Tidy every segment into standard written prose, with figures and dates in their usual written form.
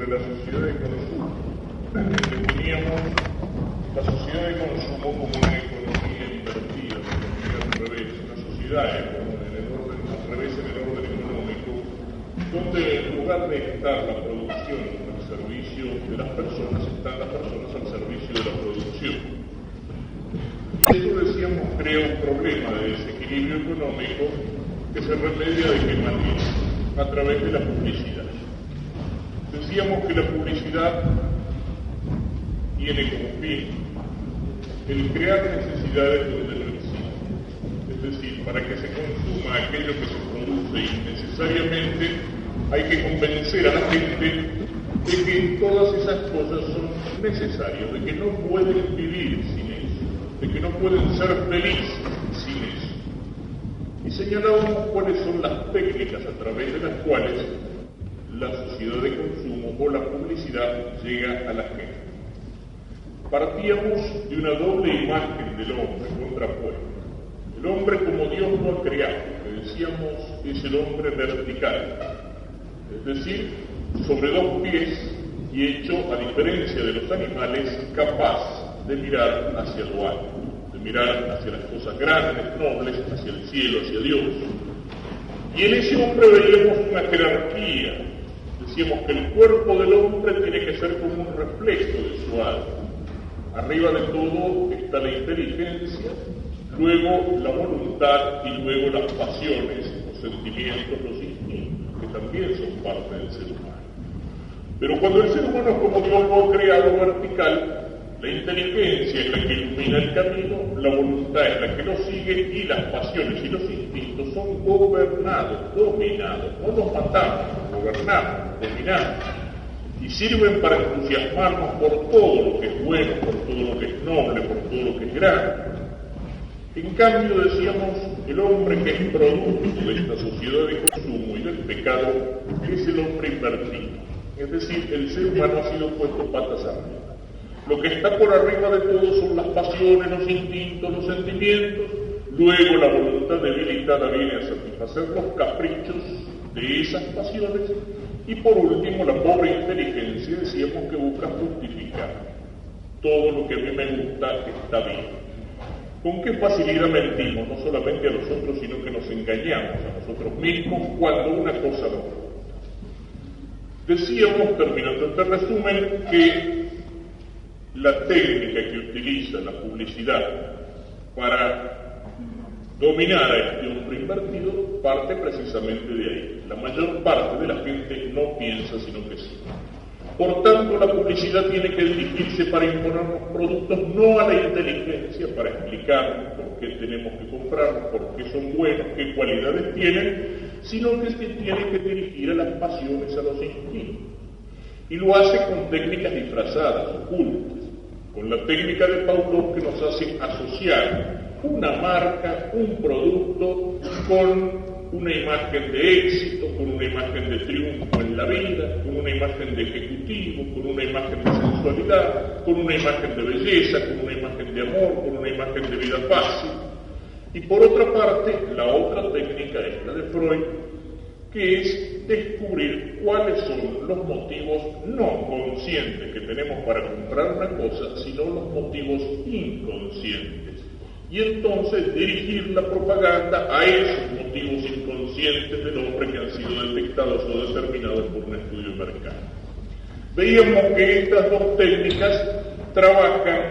sobre la sociedad de consumo. Definíamos la sociedad de consumo como una economía invertida, una economía al revés, una sociedad al revés en el orden económico, donde en lugar de estar la producción al servicio de las personas, están las personas al servicio de la producción. Esto, decíamos, crea un problema de desequilibrio económico que se remedia de qué manera, a través de la publicidad. Decíamos que la publicidad tiene como fin el crear necesidades donde no existen. Es decir, para que se consuma aquello que se produce innecesariamente, hay que convencer a la gente de que todas esas cosas son necesarias, de que no pueden vivir sin eso, de que no pueden ser felices sin eso. Y señalábamos cuáles son las técnicas a través de las cuales la sociedad de consumo o la publicidad llega a la gente. Partíamos de una doble imagen del hombre contrapuesta. El hombre como Dios lo ha creado, que decíamos es el hombre vertical, es decir, sobre dos pies y hecho, a diferencia de los animales, capaz de mirar hacia lo alto, de mirar hacia las cosas grandes, nobles, hacia el cielo, hacia Dios. Y en ese hombre veíamos una jerarquía. Decíamos que el cuerpo del hombre tiene que ser como un reflejo de su alma. Arriba de todo está la inteligencia, luego la voluntad y luego las pasiones, los sentimientos, los instintos, que también son parte del ser humano. Pero cuando el ser humano, como Dios lo ha creado vertical, la inteligencia es la que ilumina el camino, la voluntad es la que lo sigue y las pasiones y los instintos son gobernados, dominados. No los matamos, gobernamos, dominamos. Y sirven para entusiasmarnos por todo lo que es bueno, por todo lo que es noble, por todo lo que es grande. En cambio, decíamos, el hombre que es producto de esta sociedad de consumo y del pecado es el hombre invertido. Es decir, el ser humano ha sido puesto patas arriba. Lo que está por arriba de todo son las pasiones, los instintos, los sentimientos. Luego la voluntad debilitada viene a satisfacer los caprichos de esas pasiones. Y por último, la pobre inteligencia, decíamos, que busca justificar. Todo lo que a mí me gusta está bien. ¿Con qué facilidad mentimos? No solamente a nosotros, sino que nos engañamos a nosotros mismos cuando una cosa no gusta. Decíamos, terminando este resumen, que la técnica que utiliza la publicidad para dominar a este hombre invertido parte precisamente de ahí. La mayor parte de la gente no piensa sino que sí. Por tanto, la publicidad tiene que dirigirse para imponernos productos no a la inteligencia, para explicarnos por qué tenemos que comprarlos, por qué son buenos, qué cualidades tienen, sino que se tiene que dirigir a las pasiones, a los instintos. Y lo hace con técnicas disfrazadas, ocultas, con la técnica de Pavlov que nos hace asociar una marca, un producto, con una imagen de éxito, con una imagen de triunfo en la vida, con una imagen de ejecutivo, con una imagen de sensualidad, con una imagen de belleza, con una imagen de amor, con una imagen de vida fácil. Y por otra parte, la otra técnica es la de Freud, que es descubrir cuáles son los motivos no conscientes que tenemos para comprar una cosa, sino los motivos inconscientes. Y entonces dirigir la propaganda a esos motivos inconscientes del hombre que han sido detectados o determinados por un estudio de mercado. Veíamos que estas dos técnicas trabajan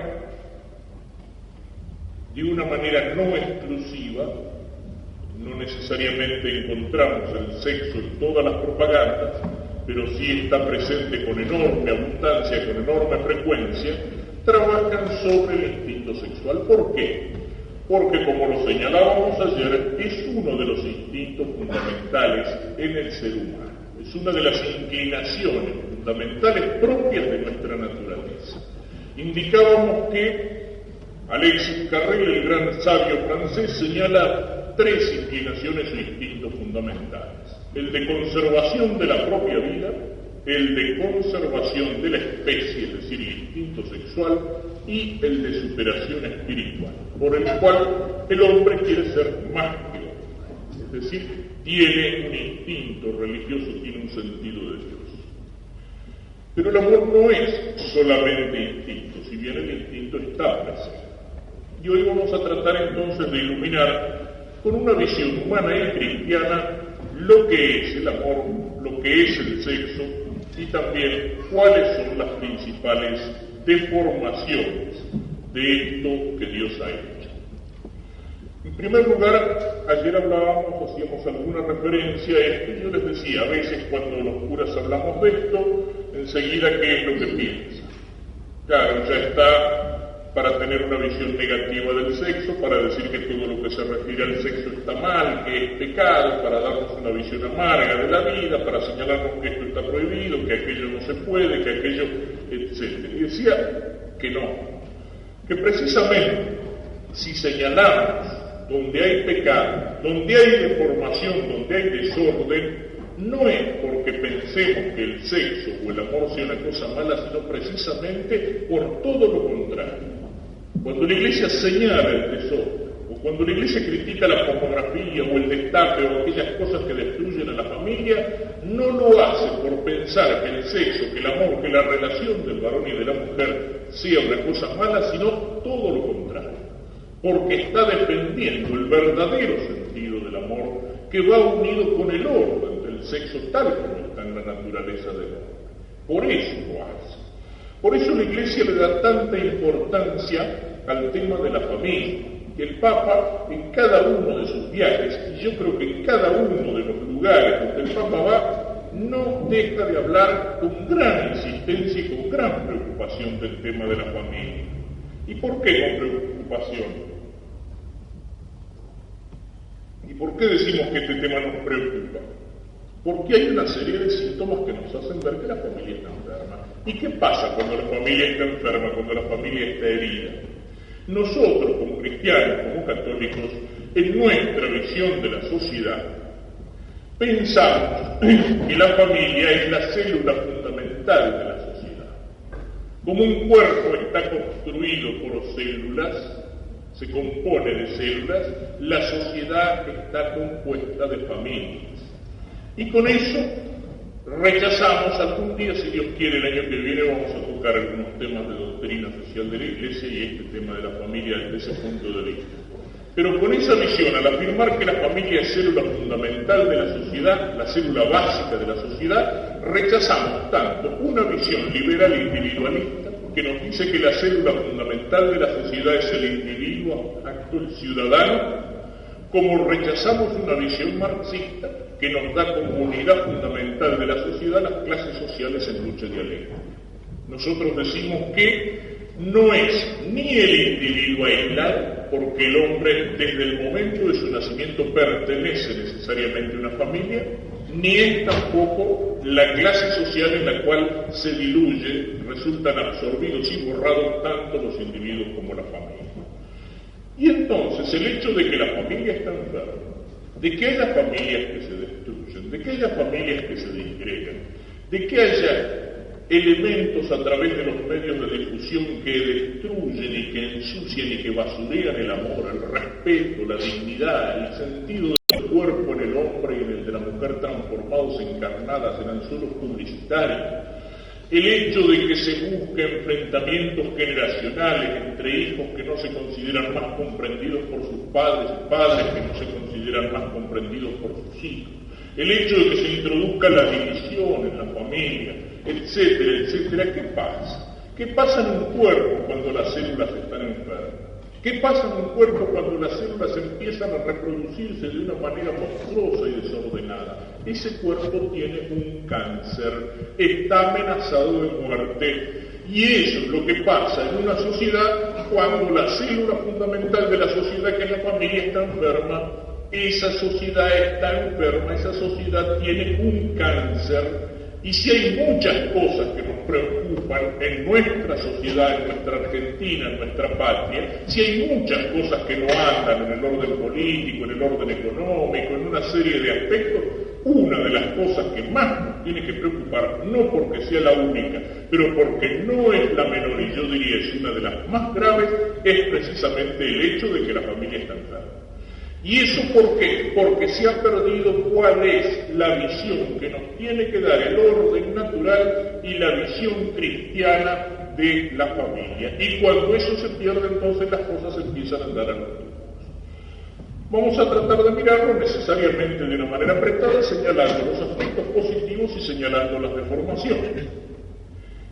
de una manera no exclusiva. No necesariamente encontramos el sexo en todas las propagandas, pero sí está presente con enorme abundancia, con enorme frecuencia. Trabajan sobre el instinto sexual. ¿Por qué? Porque, como lo señalábamos ayer, es uno de los instintos fundamentales en el ser humano. Es una de las inclinaciones fundamentales propias de nuestra naturaleza. Indicábamos que Alexis Carrel, el gran sabio francés, señala tres inclinaciones o instintos fundamentales: el de conservación de la propia vida, el de conservación de la especie, es decir, el instinto sexual, y el de superación espiritual, por el cual el hombre quiere ser más que hombre, es decir, tiene un instinto religioso, tiene un sentido de Dios. Pero el amor no es solamente instinto, si bien el instinto está presente. Y hoy vamos a tratar entonces de iluminar con una visión humana y cristiana lo que es el amor, lo que es el sexo y también cuáles son las principales deformaciones de esto que Dios ha hecho. En primer lugar, ayer hacíamos alguna referencia a esto. Yo les decía, a veces cuando los curas hablamos de esto, enseguida qué es lo que piensa. Claro, ya está para tener una visión negativa del sexo, para decir que todo lo que se refiere al sexo está mal, que es pecado, para darnos una visión amarga de la vida, para señalarnos que esto está prohibido, que aquello no se puede, que aquello, etc. Y decía que no, que precisamente si señalamos donde hay pecado, donde hay deformación, donde hay desorden, no es porque pensemos que el sexo o el amor sea una cosa mala, sino precisamente por todo lo contrario. Cuando la Iglesia señala el desorden, o cuando la Iglesia critica la pornografía o el destape o aquellas cosas que destruyen a la familia, no lo hace por pensar que el sexo, que el amor, que la relación del varón y de la mujer sea una cosa mala, sino todo lo contrario, porque está defendiendo el verdadero sentido del amor que va unido con el orden del sexo tal como está en la naturaleza del hombre. Por eso lo hace. Por eso la Iglesia le da tanta importancia al tema de la familia, que el Papa en cada uno de sus viajes, y yo creo que en cada uno de los lugares donde el Papa va, no deja de hablar con gran insistencia y con gran preocupación del tema de la familia. ¿Y por qué con preocupación? ¿Y por qué decimos que este tema nos preocupa? Porque hay una serie de síntomas que nos hacen ver que la familia está enferma. ¿Y qué pasa cuando la familia está enferma, cuando la familia está herida? Nosotros, como cristianos, como católicos, en nuestra visión de la sociedad, pensamos que la familia es la célula fundamental de la sociedad. Como un cuerpo está construido por células, se compone de células, la sociedad está compuesta de familias. Y con eso rechazamos algún día, si Dios quiere, el año que viene vamos a tocar algunos temas de doctrina social de la Iglesia y este tema de la familia desde ese punto de vista. Pero con esa visión, al afirmar que la familia es célula fundamental de la sociedad, la célula básica de la sociedad, rechazamos tanto una visión liberal e individualista que nos dice que la célula fundamental de la sociedad es el individuo, el ciudadano, como rechazamos una visión marxista que nos da como unidad fundamental de la sociedad las clases sociales en lucha dialéctica. Nosotros decimos que no es ni el individuo aislado, porque el hombre desde el momento de su nacimiento pertenece necesariamente a una familia, ni es tampoco la clase social en la cual se diluye, resultan absorbidos y borrados tanto los individuos como la familia. Y entonces el hecho de que la familia está enferma, de que haya familias que se destruyen, de que haya familias que se disgregan, de que haya elementos a través de los medios de difusión que destruyen y que ensucian y que basurean el amor, el respeto, la dignidad, el sentido del cuerpo en el hombre y en el de la mujer transformados, encarnadas en anzuelos publicitarios, el hecho de que se busque enfrentamientos generacionales entre hijos que no se consideran más comprendidos por sus padres y padres que no se consideran más comprendidos por sus hijos, el hecho de que se introduzca la división en la familia, etcétera, etcétera. ¿Qué pasa? ¿Qué pasa en un cuerpo cuando las células están enfermas? ¿Qué pasa en un cuerpo cuando las células empiezan a reproducirse de una manera monstruosa y desordenada? Ese cuerpo tiene un cáncer, está amenazado de muerte. Y eso es lo que pasa en una sociedad cuando la célula fundamental de la sociedad, que es la familia, está enferma. Esa sociedad está enferma, esa sociedad tiene un cáncer. Y si hay muchas cosas que nos preocupan en nuestra sociedad, en nuestra Argentina, en nuestra patria, si hay muchas cosas que no andan en el orden político, en el orden económico, en una serie de aspectos, una de las cosas que más nos tiene que preocupar, no porque sea la única, pero porque no es la menor, y yo diría es una de las más graves, es precisamente el hecho de que la familia está enferma. ¿Y eso por qué? Porque se ha perdido cuál es la visión que nos tiene que dar el orden natural y la visión cristiana de la familia. Y cuando eso se pierde, entonces las cosas empiezan a andar a los tiempos. Vamos a tratar de mirarlo necesariamente de una manera apretada, señalando los aspectos positivos y señalando las deformaciones.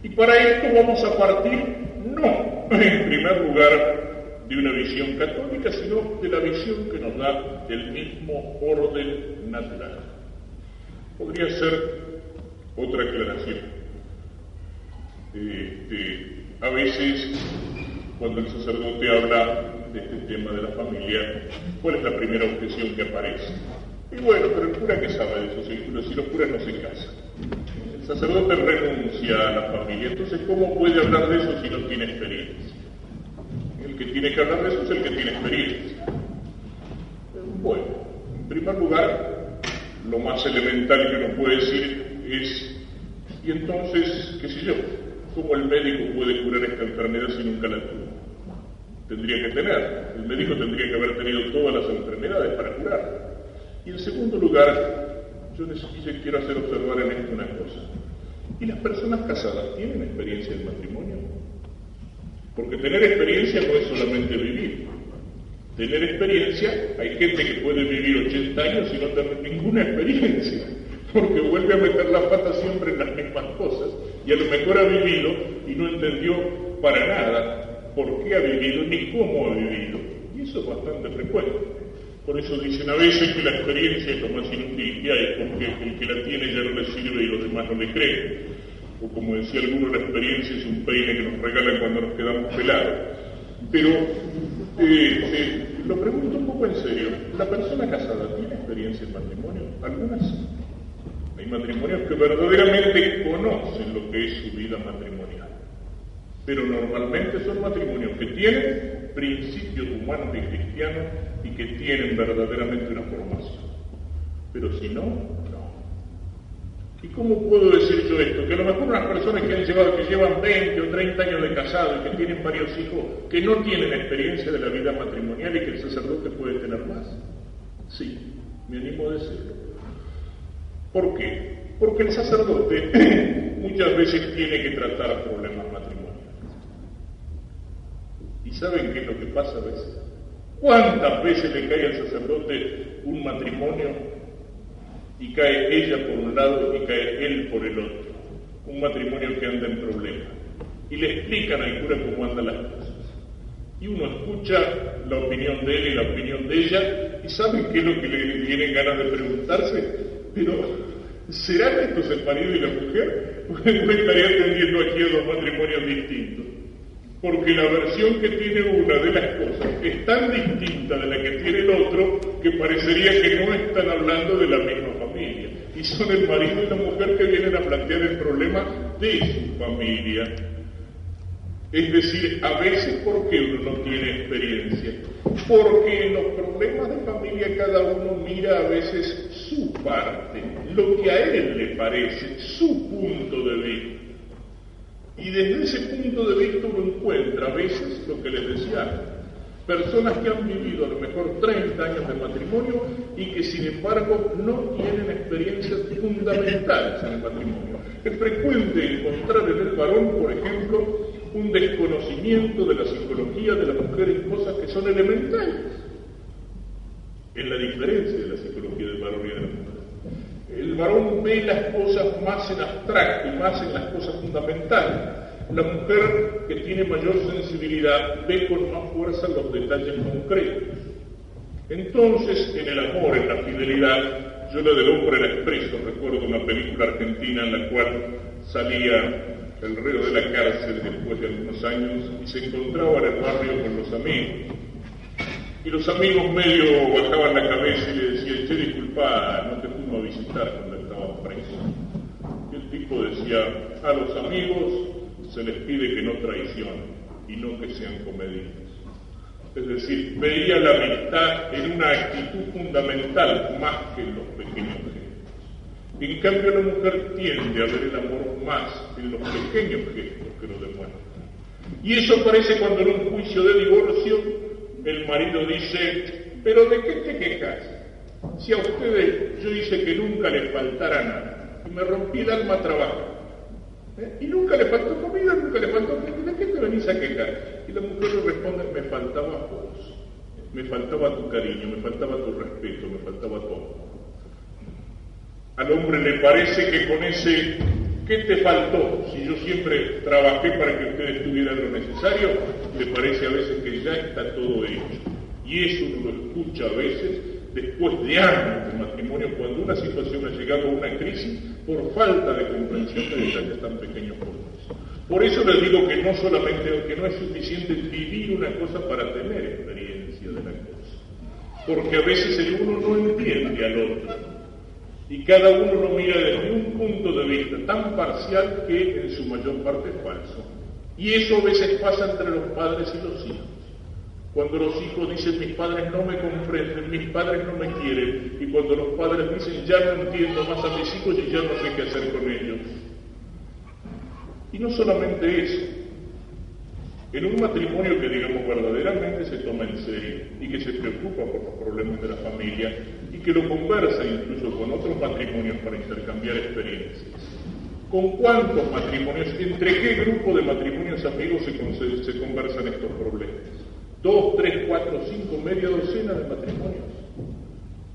Y para esto vamos a partir, no en primer lugar de una visión católica, sino de la visión que nos da el mismo orden natural. Podría ser otra aclaración. A veces, cuando el sacerdote habla de este tema de la familia, ¿cuál es la primera objeción que aparece? Y bueno, pero el cura que sabe de esos círculos, si los curas no se casan. El sacerdote renuncia a la familia, entonces ¿cómo puede hablar de eso si no tiene experiencia? El que tiene que hablar de eso es el que tiene experiencia. Bueno, en primer lugar, lo más elemental que uno puede decir es, y entonces, qué sé yo, ¿cómo el médico puede curar esta enfermedad si nunca la tuvo? Tendría que tener, el médico tendría que haber tenido todas las enfermedades para curar. Y en segundo lugar, yo quiero hacer observar en esto una cosa. ¿Y las personas casadas tienen experiencia en matrimonio? Porque tener experiencia no es solamente vivir. Tener experiencia, hay gente que puede vivir 80 años y no tener ninguna experiencia, porque vuelve a meter la pata siempre en las mismas cosas, y a lo mejor ha vivido y no entendió para nada por qué ha vivido ni cómo ha vivido. Y eso es bastante frecuente. Por eso dicen a veces que la experiencia es lo más inútil que hay, porque el que la tiene ya no le sirve y los demás no le creen. O como decía alguno, la experiencia es un peine que nos regalan cuando nos quedamos pelados. Pero lo pregunto un poco en serio, ¿la persona casada tiene experiencia en matrimonio? Algunas sí. Hay matrimonios que verdaderamente conocen lo que es su vida matrimonial, pero normalmente son matrimonios que tienen principios humanos y cristianos y que tienen verdaderamente una formación. Pero si no, no. ¿Y cómo puedo decir yo esto? Que a lo mejor unas personas que llevan 20 o 30 años de casado y que tienen varios hijos, que no tienen experiencia de la vida matrimonial y que el sacerdote puede tener más. Sí, me animo a decirlo. ¿Por qué? Porque el sacerdote muchas veces tiene que tratar problemas matrimoniales. ¿Y saben qué es lo que pasa a veces? ¿Cuántas veces le cae al sacerdote un matrimonio y cae ella por un lado y cae él por el otro? Un matrimonio que anda en problemas. Y le explican al cura cómo andan las cosas. Y uno escucha la opinión de él y la opinión de ella, y ¿saben qué es lo que le tienen ganas de preguntarse? Pero, ¿serán estos el marido y la mujer? ¿O estaría atendiendo aquí a dos matrimonios distintos? Porque la versión que tiene una de las cosas es tan distinta de la que tiene el otro que parecería que no están hablando de la misma familia. Y son el marido y la mujer que vienen a plantear el problema de su familia. Es decir, a veces, ¿por qué uno no tiene experiencia? Porque en los problemas de familia cada uno mira a veces su parte, lo que a él le parece, su punto de vista. Y desde ese punto de vista uno encuentra a veces lo que les decía, personas que han vivido a lo mejor 30 años de matrimonio y que sin embargo no tienen experiencias fundamentales en el matrimonio. Es frecuente encontrar en el varón, por ejemplo, un desconocimiento de la psicología de la mujer en cosas que son elementales, en la diferencia de la psicología del varón y de la mujer. El varón ve las cosas más en abstracto y más en las cosas fundamentales. La mujer, que tiene mayor sensibilidad, ve con más fuerza los detalles concretos. Entonces, en el amor, en la fidelidad, yo lo del hombre la expreso. Recuerdo una película argentina en la cual salía el reo de la cárcel después de algunos años y se encontraba en el barrio con los amigos. Y los amigos medio bajaban la cabeza y le decían, che, disculpa, no te fuimos a visitar cuando estabas preso. Y el tipo decía, a los amigos se les pide que no traicionen y no que sean comedidos. Es decir, veía la amistad en una actitud fundamental más que en los pequeños gestos. En cambio, la mujer tiende a ver el amor más en los pequeños gestos que lo demuestran. Y eso aparece cuando en un juicio de divorcio el marido dice, pero ¿de qué te quejas? Si a ustedes yo hice que nunca les faltara nada, y me rompí el alma a trabajar, y nunca le faltó comida, nunca le faltó, ¿de qué te venís a quejar? Y la mujer le responde, me faltaba vos, me faltaba tu cariño, me faltaba tu respeto, me faltaba todo. Al hombre le parece que con ese, ¿qué te faltó? Si yo siempre trabajé para que ustedes tuvieran lo necesario, le parece a veces que ya está todo hecho. Y eso uno lo escucha a veces después de años de matrimonio, cuando una situación ha llegado a una crisis por falta de comprensión de detalles tan pequeños como eso. Por eso les digo que no solamente, que no es suficiente vivir una cosa para tener experiencia de la cosa, porque a veces el uno no entiende al otro, y cada uno lo mira desde un punto de vista tan parcial que en su mayor parte es falso. Y eso a veces pasa entre los padres y los hijos. Cuando los hijos dicen, mis padres no me comprenden, mis padres no me quieren, y cuando los padres dicen, ya no entiendo más a mis hijos y ya no sé qué hacer con ellos. Y no solamente eso, en un matrimonio que digamos verdaderamente se toma en serio y que se preocupa por los problemas de la familia y que lo conversa incluso con otros matrimonios para intercambiar experiencias. ¿Con cuántos matrimonios, entre qué grupo de matrimonios amigos se conversan estos problemas? 2, 3, 4, 5, media docena de matrimonios.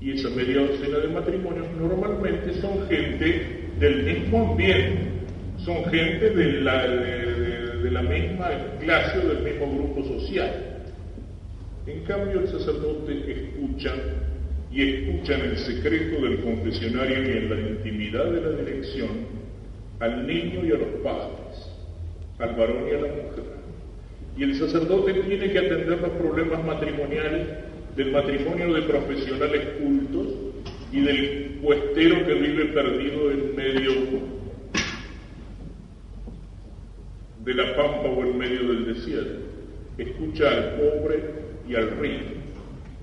Y esa media docena de matrimonios normalmente son gente del mismo ambiente, son gente de la misma clase o del mismo grupo social. En cambio el sacerdote escucha en el secreto del confesionario y en la intimidad de la dirección al niño y a los padres, al varón y a la mujer. Y el sacerdote tiene que atender los problemas matrimoniales del matrimonio de profesionales cultos y del puestero que vive perdido en medio de la pampa o en medio del desierto. Escucha al pobre y al rico.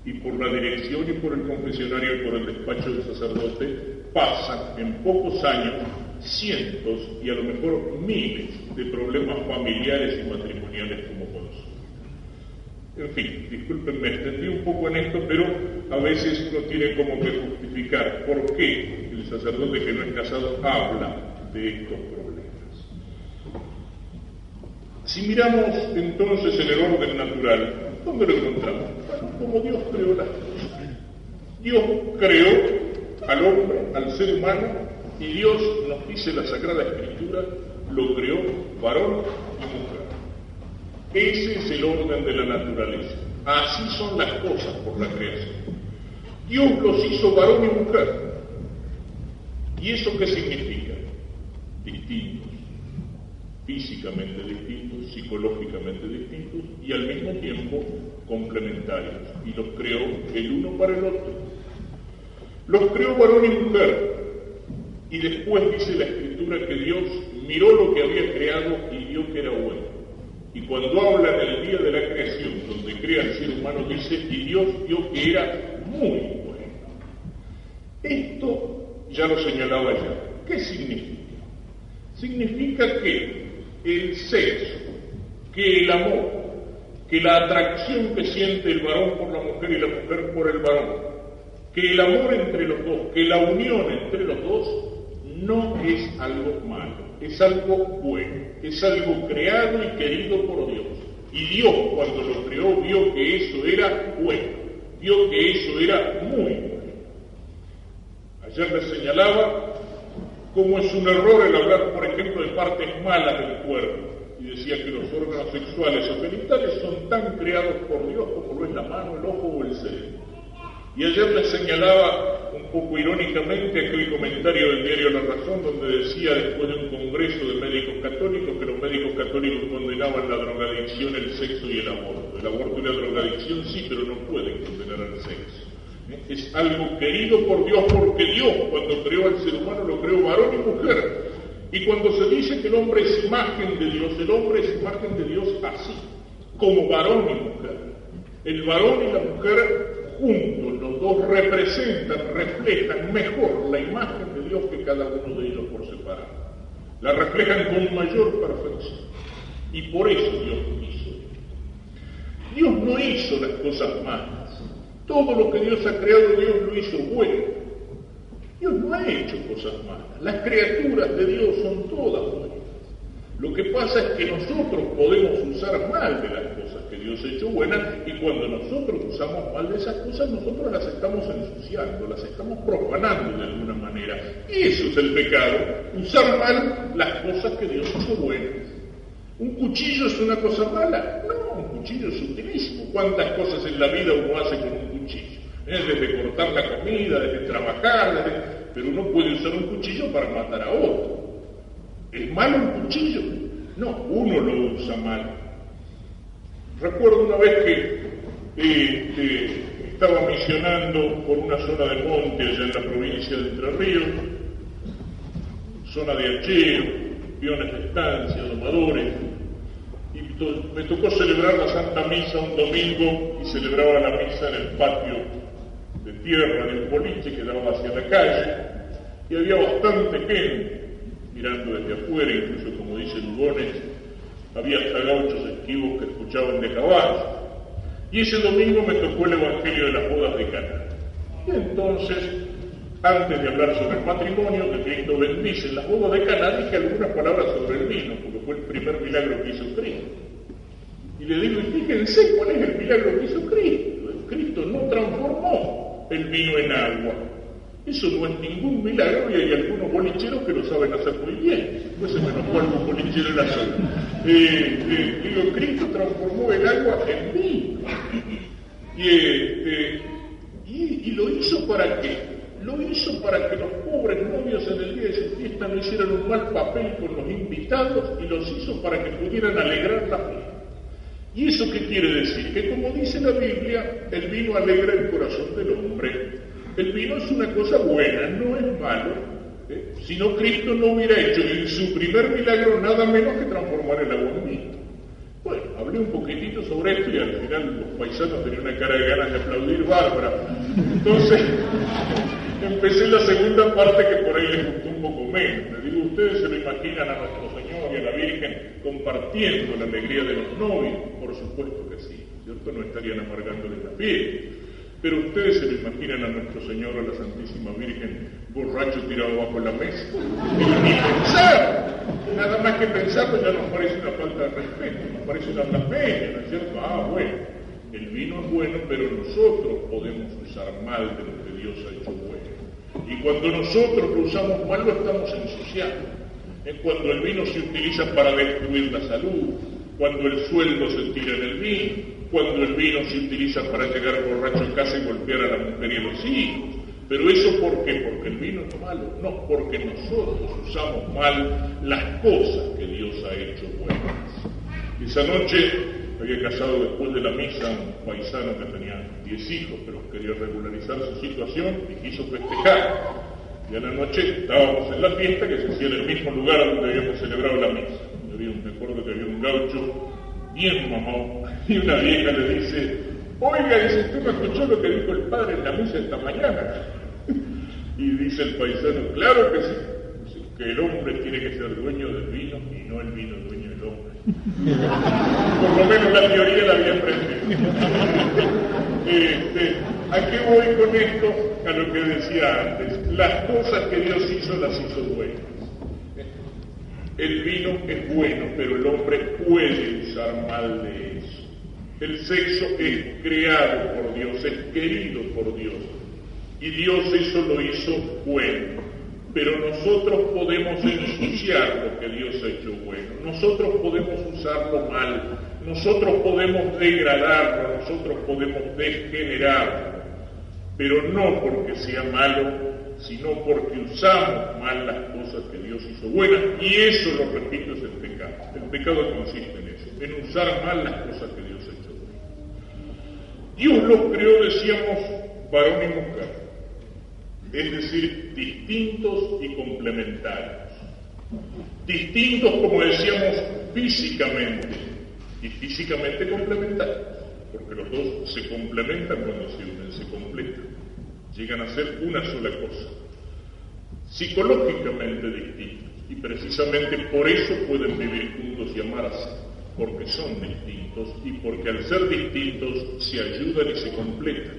Y por la dirección y por el confesionario y por el despacho del sacerdote pasan en pocos años cientos y a lo mejor miles de problemas familiares y matrimoniales como consuelo. En fin, discúlpenme, extendí un poco en esto, pero a veces uno tiene como que justificar por qué el sacerdote que no es casado habla de estos problemas. Si miramos entonces en el orden natural, ¿dónde lo encontramos? Bueno, como Dios creó las cosas. Dios creó al hombre, al ser humano, y Dios nos dice la Sagrada Escritura, lo creó varón y mujer. Ese es el orden de la naturaleza. Así son las cosas por la creación. Dios los hizo varón y mujer. ¿Y eso qué significa? Distintos. Físicamente distintos, psicológicamente distintos y al mismo tiempo complementarios. Y los creó el uno para el otro. Los creó varón y mujer. Y después dice la Escritura que Dios miró lo que había creado y vio que era bueno. Y cuando habla del día de la creación, donde crea el ser humano, dice, y Dios vio que era muy bueno. Esto ya lo señalaba ya. ¿Qué significa? Significa que el sexo, que el amor, que la atracción que siente el varón por la mujer y la mujer por el varón, que el amor entre los dos, que la unión entre los dos, no es algo malo, es algo bueno, es algo creado y querido por Dios. Y Dios, cuando lo creó, vio que eso era bueno, vio que eso era muy bueno. Ayer les señalaba cómo es un error el hablar, por ejemplo, de partes malas del cuerpo. Y decía que los órganos sexuales o genitales son tan creados por Dios como lo es la mano, el ojo o el cerebro. Y ayer les señalaba un poco irónicamente aquel comentario del diario La Razón donde decía después de un congreso de médicos católicos que los médicos católicos condenaban la drogadicción, el sexo y el aborto. El aborto y la drogadicción sí, pero no pueden condenar al sexo. Es algo querido por Dios porque Dios cuando creó al ser humano lo creó varón y mujer. Y cuando se dice que el hombre es imagen de Dios, el hombre es imagen de Dios así, como varón y mujer. El varón y la mujer juntos, los dos representan, reflejan mejor la imagen de Dios que cada uno de ellos por separado. La reflejan con mayor perfección. Y por eso Dios hizo. Dios no hizo las cosas malas. Todo lo que Dios ha creado, Dios lo hizo bueno. Dios no ha hecho cosas malas. Las criaturas de Dios son todas buenas. Lo que pasa es que nosotros podemos usar mal de las cosas que Dios ha hecho buenas, y cuando nosotros usamos mal de esas cosas, nosotros las estamos ensuciando, las estamos profanando de alguna manera. Y eso es el pecado, usar mal las cosas que Dios hizo buenas. ¿Un cuchillo es una cosa mala? No, un cuchillo es utilísimo. ¿Cuántas cosas en la vida uno hace con un cuchillo? Desde cortar la comida, desde trabajar, pero uno puede usar un cuchillo para matar a otro. ¿Es malo un cuchillo? No, uno lo usa mal. Recuerdo una vez que estaba misionando por una zona de monte allá en la provincia de Entre Ríos, zona de hacheo, peones de estancia, domadores, y me tocó celebrar la Santa Misa un domingo, y celebraba la misa en el patio de tierra del boliche que daba hacia la calle, y había bastante gente mirando desde afuera, incluso, como dice Lugones, había hasta gauchos esquivos que escuchaban de caballos. Y ese domingo me tocó el Evangelio de las bodas de Caná. Y entonces, antes de hablar sobre el matrimonio que Cristo bendice en las bodas de Caná, dije algunas palabras sobre el vino, porque fue el primer milagro que hizo Cristo. Y le digo, y fíjense cuál es el milagro que hizo Cristo. Cristo no transformó el vino en agua. Eso no es ningún milagro, y hay algunos bolicheros que lo saben hacer muy bien. Pues se me enojó algún bolichero en la zona. Digo, Cristo transformó el agua en vino. Y lo hizo ¿para qué? Lo hizo para que los pobres novios en el día de su fiesta no hicieran un mal papel con los invitados, y los hizo para que pudieran alegrar la fiesta. ¿Y eso qué quiere decir? Que, como dice la Biblia, el vino alegra el corazón del hombre. El vino es una cosa buena, no es malo. Si no, Cristo no hubiera hecho en su primer milagro nada menos que transformar el agua en vino. Bueno, hablé un poquitito sobre esto, y al final los paisanos tenían una cara de ganas de aplaudir bárbara. Entonces, empecé la segunda parte, que por ahí les gustó un poco menos. Les digo, ustedes se lo imaginan a nuestro Señor y a la Virgen compartiendo la alegría de los novios. Por supuesto que sí, ¿cierto? No estarían amargándoles la fiesta. Pero ustedes se lo imaginan a nuestro Señor, a la Santísima Virgen, borracho tirado bajo la mesa. Ni pensar. Nada más que pensarlo ya nos parece una falta de respeto, nos parece una blasfemia, ¿no es cierto? Bueno, el vino es bueno, pero nosotros podemos usar mal de lo que Dios ha hecho bueno. Y cuando nosotros lo usamos mal, lo estamos ensuciando. Es cuando el vino se utiliza para destruir la salud, cuando el sueldo se tira en el vino, cuando el vino se utiliza para llegar borracho a casa y golpear a la mujer y a los hijos. Pero eso, ¿por qué? Porque el vino es malo. No, porque nosotros usamos mal las cosas que Dios ha hecho buenas. Esa noche había casado después de la misa un paisano que tenía 10 hijos, pero quería regularizar su situación y quiso festejar. Y a la noche estábamos en la fiesta, que se hacía en el mismo lugar donde habíamos celebrado la misa. Me acuerdo que había un gaucho bien mamón, y una vieja le dice, oiga, dice, ¿usted me escuchó lo que dijo el padre en la misa esta mañana? Y dice el paisano, claro que sí, dice, que el hombre tiene que ser dueño del vino y no el vino dueño del hombre. Por lo menos la teoría la había aprendido. ¿A qué voy con esto? A lo que decía antes, las cosas que Dios hizo las hizo buenas. El vino es bueno, pero el hombre puede usar mal de eso. El sexo es creado por Dios, es querido por Dios. Y Dios eso lo hizo bueno. Pero nosotros podemos ensuciar lo que Dios ha hecho bueno. Nosotros podemos usarlo mal. Nosotros podemos degradarlo. Nosotros podemos degenerarlo. Pero no porque sea malo, sino porque usamos mal las cosas que Dios hizo buenas, y eso, lo repito, es el pecado. El pecado consiste en eso, en usar mal las cosas que Dios ha hecho buenas. Dios los creó, decíamos, varón y mujer, es decir, distintos y complementarios. Distintos, como decíamos, físicamente, y físicamente complementarios, porque los dos se complementan cuando se unen, se completan. Llegan a ser una sola cosa. Psicológicamente distintos, y precisamente por eso pueden vivir juntos y amarse, porque son distintos y porque al ser distintos se ayudan y se completan.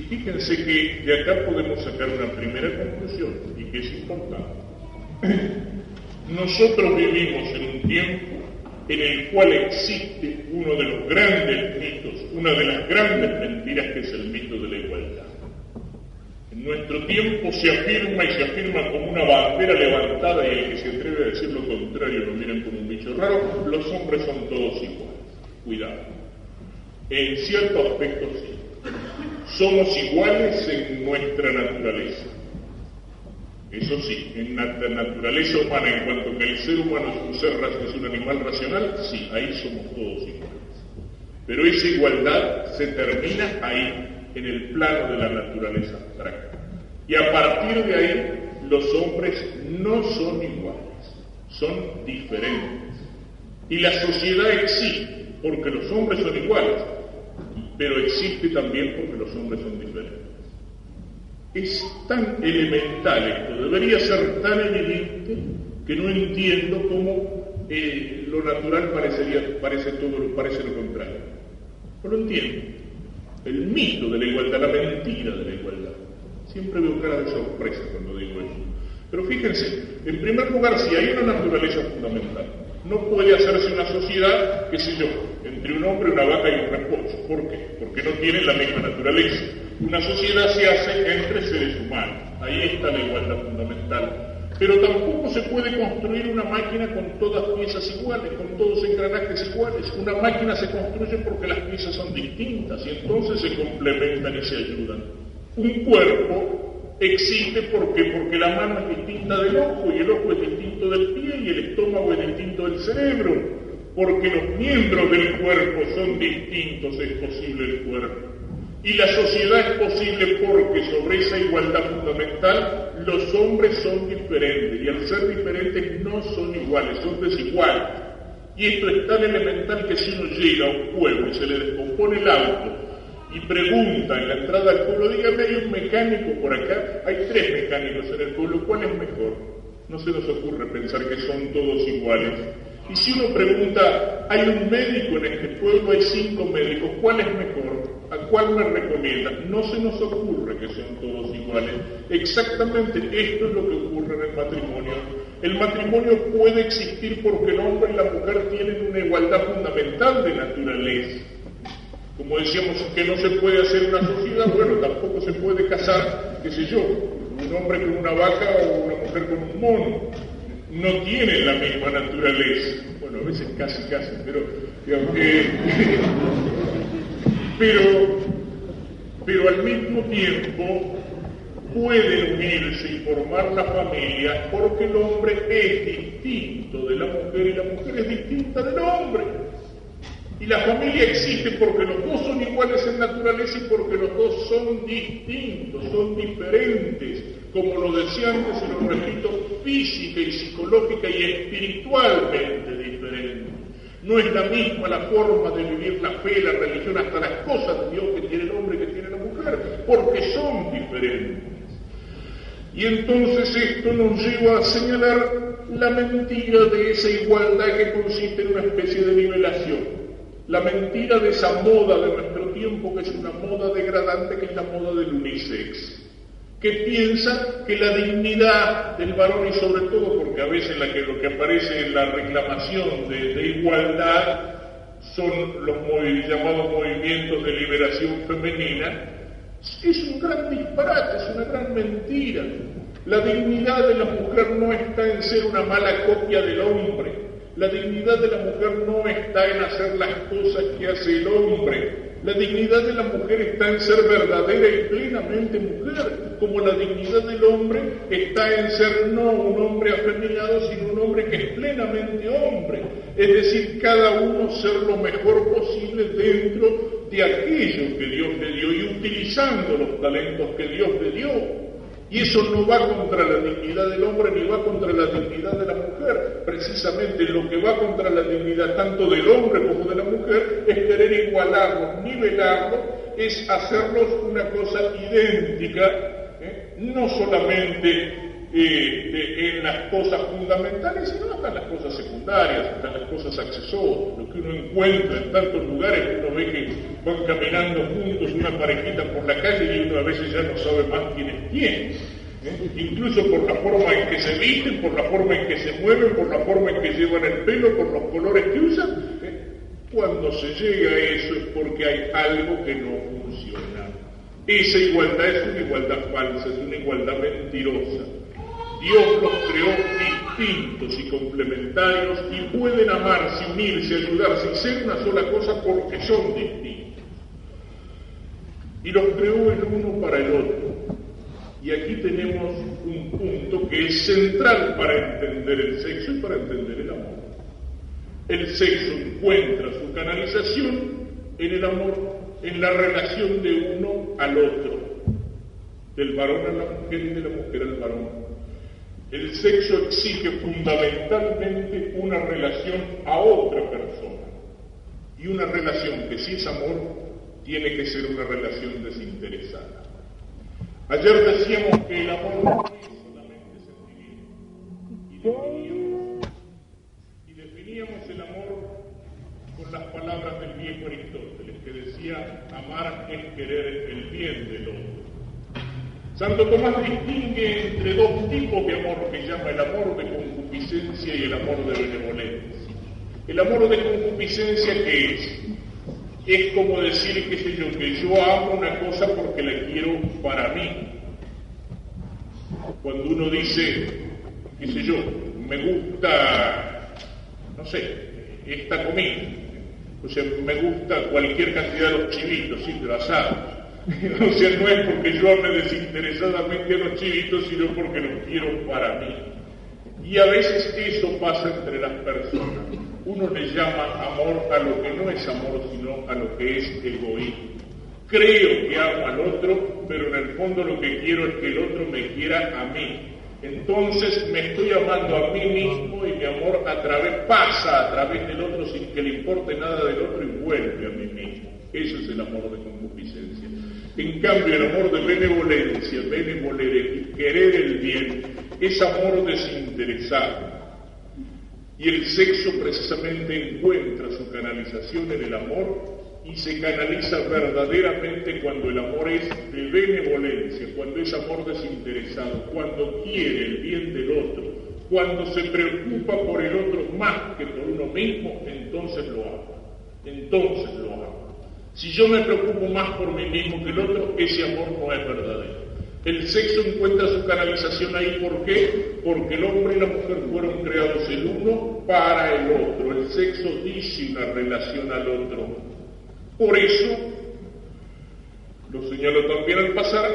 fíjense que de acá podemos sacar una primera conclusión, y que es importante. Nosotros vivimos en un tiempo en el cual existe uno de los grandes mitos, una de las grandes mentiras, que es el mito de la igualdad. En nuestro tiempo se afirma, y se afirma como una bandera levantada, y el que se atreve a decir lo contrario lo miran como un bicho raro: los hombres son todos iguales. Cuidado. En cierto aspecto sí. Somos iguales en nuestra naturaleza. Eso sí, en la naturaleza humana, en cuanto que el ser humano es un animal racional, sí, ahí somos todos iguales. Pero esa igualdad se termina ahí, en el plano de la naturaleza abstracta. Y a partir de ahí, los hombres no son iguales, son diferentes. Y la sociedad existe porque los hombres son iguales, pero existe también porque los hombres son diferentes. Es tan elemental esto, debería ser tan evidente, que no entiendo cómo lo natural parece lo contrario. No lo entiendo. El mito de la igualdad, la mentira de la igualdad. Siempre veo cara de sorpresa cuando digo eso. Pero fíjense, en primer lugar, si hay una naturaleza fundamental, no puede hacerse una sociedad, qué sé yo, entre un hombre, una vaca y un repollo. ¿Por qué? Porque no tienen la misma naturaleza. Una sociedad se hace entre seres humanos. Ahí está la igualdad fundamental. Pero tampoco se puede construir una máquina con todas piezas iguales, con todos engranajes iguales. Una máquina se construye porque las piezas son distintas y entonces se complementan y se ayudan. Un cuerpo existe porque la mano es distinta del ojo, y el ojo es distinto del pie, y el estómago es distinto del cerebro. Porque los miembros del cuerpo son distintos, es posible el cuerpo. Y la sociedad es posible porque sobre esa igualdad fundamental los hombres son diferentes, y al ser diferentes no son iguales, son desiguales. Y esto es tan elemental que si uno llega a un pueblo y se le descompone el auto y pregunta en la entrada al pueblo: dígame, hay un mecánico por acá, hay 3 mecánicos en el pueblo, ¿cuál es mejor? No se nos ocurre pensar que son todos iguales. Y si uno pregunta: hay un médico en este pueblo, hay 5 médicos, ¿cuál es mejor? ¿A cuál me recomienda? No se nos ocurre que son todos iguales. Exactamente esto es lo que ocurre en el matrimonio. El matrimonio puede existir porque el hombre y la mujer tienen una igualdad fundamental de naturaleza. Como decíamos que no se puede hacer una sociedad, bueno, tampoco se puede casar, qué sé yo, un hombre con una vaca o una mujer con un mono. No tienen la misma naturaleza. Bueno, a veces casi, pero digamos, pero al mismo tiempo pueden unirse y formar la familia, porque el hombre es distinto de la mujer y la mujer es distinta del hombre. Y la familia existe porque los dos son iguales en naturaleza y porque los dos son distintos, son diferentes, como lo decía antes y lo repito, física y psicológica y espiritualmente diferentes. No es la misma la forma de vivir la fe, la religión, hasta las cosas de Dios que tiene el hombre y que tiene la mujer, porque son diferentes. Y entonces esto nos lleva a señalar la mentira de esa igualdad que consiste en una especie de nivelación. La mentira de esa moda de nuestro tiempo, que es una moda degradante, que es la moda del unisex, que piensa que la dignidad del varón, y sobre todo porque a veces lo que aparece en la reclamación de igualdad son los llamados movimientos de liberación femenina, es un gran disparate, es una gran mentira. La dignidad de la mujer no está en ser una mala copia del hombre. La dignidad de la mujer no está en hacer las cosas que hace el hombre. La dignidad de la mujer está en ser verdadera y plenamente mujer, como la dignidad del hombre está en ser no un hombre afeminado, sino un hombre que es plenamente hombre. Es decir, cada uno ser lo mejor posible dentro de aquello que Dios le dio y utilizando los talentos que Dios le dio. Y eso no va contra la dignidad del hombre ni va contra la dignidad de la mujer. Precisamente lo que va contra la dignidad tanto del hombre como de la mujer es querer igualarlos, nivelarlos, es hacerlos una cosa idéntica, no solamente en las cosas fundamentales, sino hasta en las cosas secundarias, hasta en las cosas accesorias, lo que uno encuentra en tantos lugares que uno ve que van caminando juntos una parejita por la calle y uno a veces ya no sabe más quién es quién. Incluso por la forma en que se visten, por la forma en que se mueven, por la forma en que llevan el pelo, por los colores que usan. Cuando se llega a eso es porque hay algo que no funciona. Esa igualdad es una igualdad falsa, es una igualdad mentirosa. Dios los creó distintos y complementarios y pueden amarse, unirse, ayudarse y ser una sola cosa porque son distintos. Y los creó el uno para el otro. Y aquí tenemos un punto que es central para entender el sexo y para entender el amor. El sexo encuentra su canalización en el amor, en la relación de uno al otro, del varón a la mujer y de la mujer al varón. El sexo exige fundamentalmente una relación a otra persona, y una relación que si es amor, tiene que ser una relación desinteresada. Ayer decíamos que el amor no es solamente sentimiento, y definíamos el amor con las palabras del viejo Aristóteles, que decía, amar es querer el bien del otro. Santo Tomás distingue entre dos tipos de amor que llama el amor de concupiscencia y el amor de benevolencia. El amor de concupiscencia, ¿qué es? Es como decir, qué sé yo, que yo amo una cosa porque la quiero para mí. Cuando uno dice, qué sé yo, me gusta, no sé, esta comida, o sea, me gusta cualquier cantidad de los chivitos, sí, de los asados. O sea, no es porque yo ame desinteresadamente a los chivitos, sino porque los quiero para mí. Y a veces eso pasa entre las personas. Uno le llama amor a lo que no es amor, sino a lo que es egoísmo. Creo que amo al otro, pero en el fondo lo que quiero es que el otro me quiera a mí. Entonces me estoy amando a mí mismo y mi amor pasa a través del otro sin que le importe nada del otro y vuelve a mí mismo. Eso es el amor de concupiscencia. En cambio, el amor de benevolencia, benevolere, querer el bien, es amor desinteresado. Y el sexo precisamente encuentra su canalización en el amor y se canaliza verdaderamente cuando el amor es de benevolencia, cuando es amor desinteresado, cuando quiere el bien del otro, cuando se preocupa por el otro más que por uno mismo, entonces lo ama. Si yo me preocupo más por mí mismo que el otro, ese amor no es verdadero. El sexo encuentra su canalización ahí, ¿por qué? Porque el hombre y la mujer fueron creados el uno para el otro. El sexo dice una relación al otro. Por eso, lo señalo también al pasar,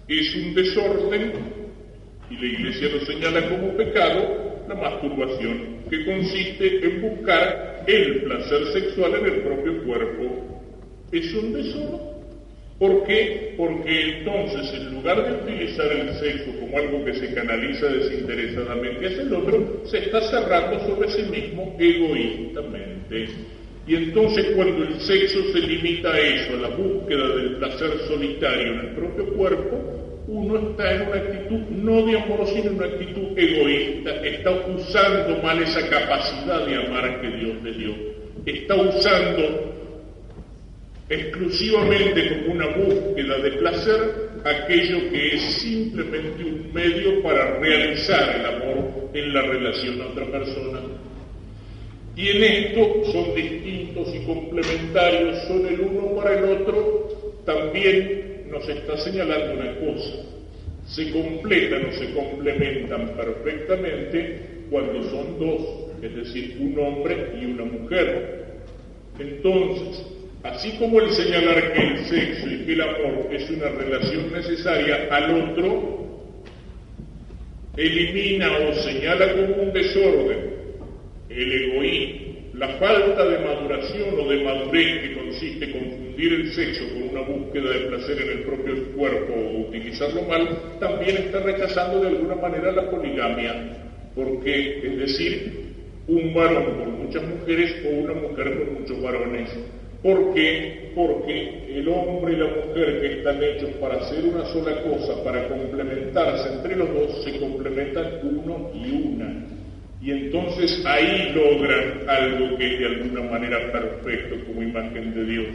es un desorden, y la Iglesia lo señala como pecado, la masturbación, que consiste en buscar el placer sexual en el propio cuerpo. Es un desorden. ¿Por qué? Porque entonces, en lugar de utilizar el sexo como algo que se canaliza desinteresadamente hacia el otro, se está cerrando sobre sí mismo egoístamente. Y entonces, cuando el sexo se limita a eso, a la búsqueda del placer solitario en el propio cuerpo, uno está en una actitud no de amor, sino en una actitud egoísta, está usando mal esa capacidad de amar que Dios le dio, está usando exclusivamente como una búsqueda de placer aquello que es simplemente un medio para realizar el amor en la relación a otra persona. Y en esto son distintos y complementarios, son el uno para el otro. También nos está señalando una cosa: se completan o se complementan perfectamente cuando son dos, es decir, un hombre y una mujer. Entonces, así como el señalar que el sexo y que el amor es una relación necesaria al otro, elimina o señala como un desorden el egoísmo, la falta de maduración o de madurez que consiste en confundir el sexo con una búsqueda de placer en el propio cuerpo o utilizarlo mal, también está rechazando de alguna manera la poligamia, porque, es decir, un varón con muchas mujeres o una mujer con muchos varones. ¿Por qué? Porque el hombre y la mujer, que están hechos para hacer una sola cosa, para complementarse entre los dos, se complementan uno y una. Y entonces ahí logran algo que es de alguna manera perfecto como imagen de Dios.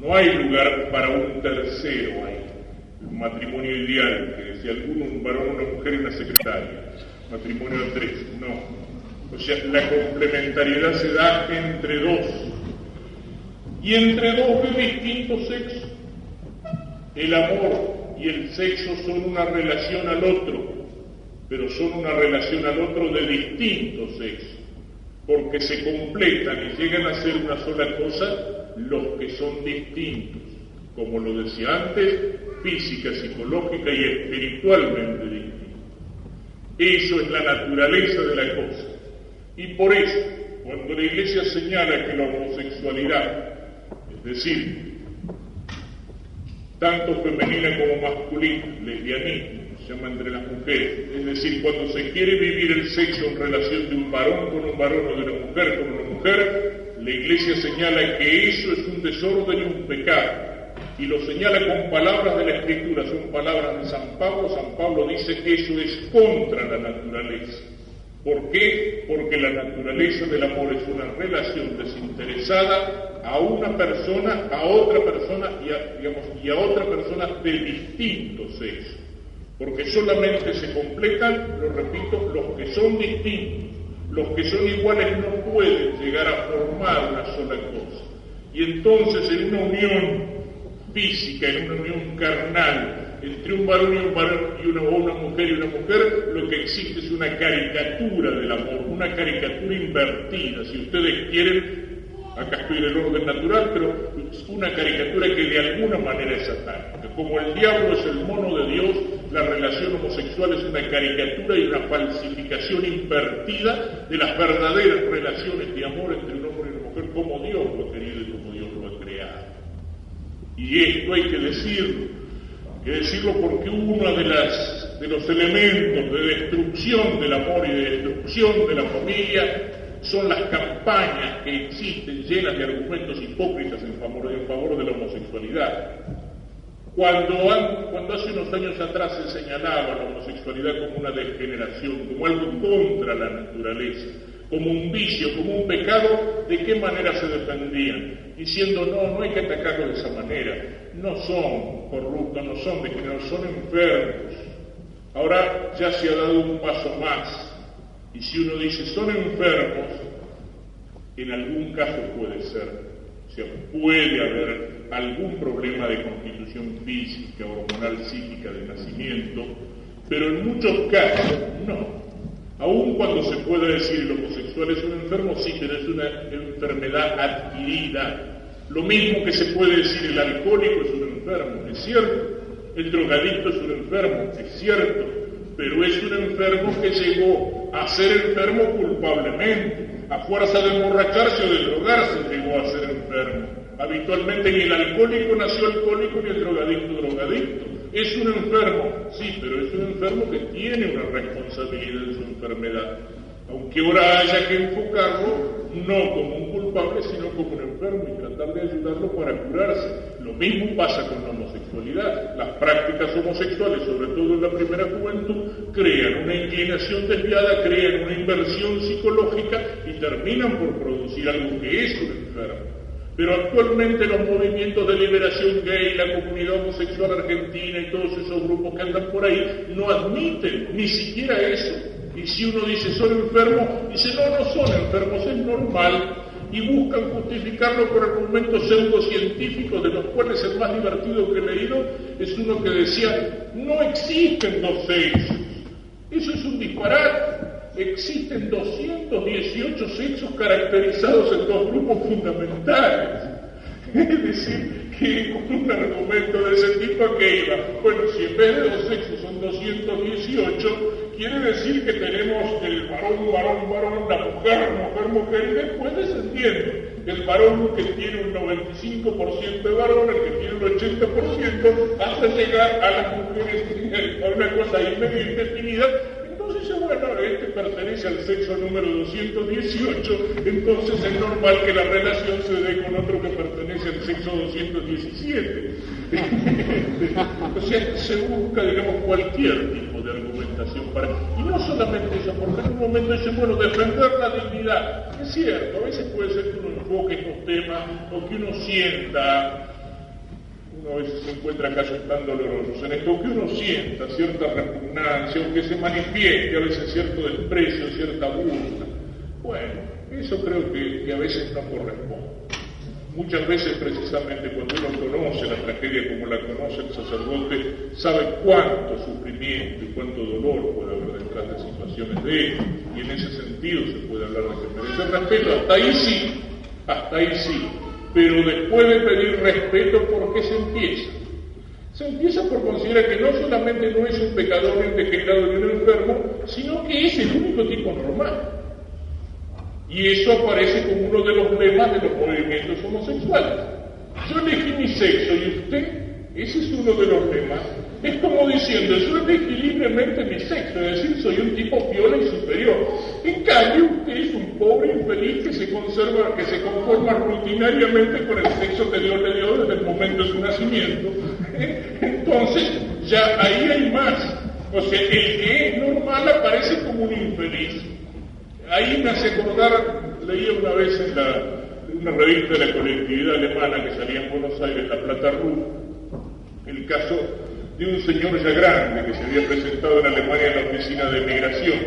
No hay lugar para un tercero ahí. Un matrimonio ideal, que decía alguno, un varón, una mujer y una secretaria. Matrimonio de tres, no. O sea, la complementariedad se da entre dos. Y entre dos de distintos sexos. El amor y el sexo son una relación al otro, pero son una relación al otro de distintos sexos, porque se completan y llegan a ser una sola cosa los que son distintos, como lo decía antes, física, psicológica y espiritualmente distintos. Eso es la naturaleza de la cosa. Y por eso, cuando la Iglesia señala que la homosexualidad, es decir, tanto femenina como masculina, lesbianismo, se llama entre las mujeres, es decir, cuando se quiere vivir el sexo en relación de un varón con un varón o de una mujer con una mujer, la Iglesia señala que eso es un desorden y un pecado, y lo señala con palabras de la Escritura, son palabras de San Pablo. San Pablo dice que eso es contra la naturaleza. ¿Por qué? Porque la naturaleza del amor es una relación desinteresada a una persona, a otra persona y a otra persona de distinto sexo. Porque solamente se completan, lo repito, los que son distintos. Los que son iguales no pueden llegar a formar una sola cosa. Y entonces en una unión física, en una unión carnal, entre un varón y un varón y una mujer y una mujer, lo que existe es una caricatura del amor, una caricatura invertida. Si ustedes quieren, acá estoy en el orden natural, pero es una caricatura que de alguna manera es satánica. Como el diablo es el mono de Dios, la relación homosexual es una caricatura y una falsificación invertida de las verdaderas relaciones de amor entre un hombre y una mujer, como Dios lo ha querido y como Dios lo ha creado. Y esto hay que decirlo porque uno de los elementos de destrucción del amor y de destrucción de la familia son las campañas que existen llenas de argumentos hipócritas en favor de la homosexualidad. Cuando hace unos años atrás se señalaba la homosexualidad como una degeneración, como algo contra la naturaleza, como un vicio, como un pecado, ¿de qué manera se defendían? Diciendo, no hay que atacarlo de esa manera, no son corruptos, no son degenerados, son enfermos. Ahora ya se ha dado un paso más, y si uno dice son enfermos, en algún caso puede ser. O sea, puede haber algún problema de constitución física, hormonal, psíquica, de nacimiento, pero en muchos casos no. Aun cuando se puede decir el homosexual es un enfermo, sí, pero es una enfermedad adquirida. Lo mismo que se puede decir el alcohólico es un enfermo, es cierto. El drogadicto es un enfermo, es cierto. Pero es un enfermo que llegó a ser enfermo culpablemente. A fuerza de emborracharse o de drogarse llegó a ser enfermo. Habitualmente ni el alcohólico nació alcohólico ni el drogadicto drogadicto. Es un enfermo, sí, pero es un enfermo que tiene una responsabilidad en su enfermedad. Aunque ahora haya que enfocarlo no como un culpable, sino como un enfermo y tratar de ayudarlo para curarse. Lo mismo pasa con la homosexualidad. Las prácticas homosexuales, sobre todo en la primera juventud, crean una inclinación desviada, crean una inversión psicológica y terminan por producir algo que es un enfermo. Pero actualmente los movimientos de liberación gay, la comunidad homosexual argentina y todos esos grupos que andan por ahí no admiten ni siquiera eso. Y si uno dice son enfermos, dice no son enfermos, es normal. Y buscan justificarlo por argumentos pseudocientíficos, de los cuales el más divertido que he leído es uno que decía no existen dos sexos. Eso es un disparate. Existen 218 sexos caracterizados en dos grupos fundamentales. Es decir, que con un argumento de ese tipo ¿a qué iba? Bueno, si en vez de dos sexos son 218, quiere decir que tenemos el varón, la mujer, y después descendiendo. El varón que tiene un 95% de varón, el que tiene un 80%, hasta llegar a las mujeres, a una cosa ahí medio indefinida. Entonces ya bueno, este pertenece al sexo número 218, entonces es normal que la relación se dé con otro que pertenece al sexo 217. O sea, se busca, digamos, cualquier tipo de argumentación para... Y no solamente eso, porque en un momento dice, bueno, defender la dignidad. Es cierto, a veces puede ser que uno enfoque estos temas o que uno sienta... Uno a veces se encuentra acá tan dolorosos en esto, que uno sienta cierta repugnancia o que se manifieste a veces cierto desprecio, cierta burla. Bueno, eso creo que a veces no corresponde. Muchas veces precisamente cuando uno conoce la tragedia como la conoce el sacerdote, sabe cuánto sufrimiento y cuánto dolor puede haber detrás de situaciones de él, y en ese sentido se puede hablar de que merece respeto, hasta ahí sí. Pero después de pedir respeto, ¿por qué se empieza? Se empieza por considerar que no solamente no es un pecador, ni un degenerado, ni un enfermo, sino que es el único tipo normal. Y eso aparece como uno de los lemas de los movimientos homosexuales. Yo elegí mi sexo y usted, ese es uno de los lemas. Es como diciendo, yo elegí libremente mi sexo, es decir, soy un tipo piola y superior. En cambio, usted es un pobre infeliz que se conforma rutinariamente con el sexo que Dios le dio desde el momento de su nacimiento. Entonces, ya ahí hay más. O sea, el que es normal aparece como un infeliz. Ahí me hace acordar, leía una vez en una revista de la colectividad alemana que salía en Buenos Aires, La Plata Ruf, el caso de un señor ya grande que se había presentado en Alemania en la oficina de migración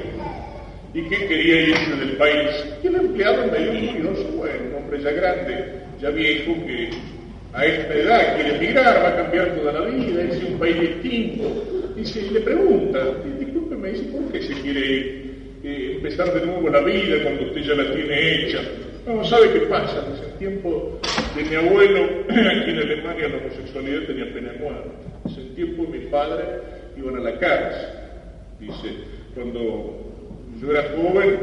y que quería irse del país. Y el empleado medio curioso, bueno, un hombre ya grande, ya viejo, que a esta edad quiere emigrar, va a cambiar toda la vida, irse a un país distinto. Y le pregunta, discúlpeme, dice, ¿por qué se quiere ir? Empezar de nuevo la vida cuando usted ya la tiene hecha. No, ¿sabe qué pasa? Dice, en tiempo de mi abuelo, aquí en Alemania la homosexualidad tenía pena de muerte. Dice, en tiempo de mi padre iban a la cárcel. Dice, cuando yo era joven,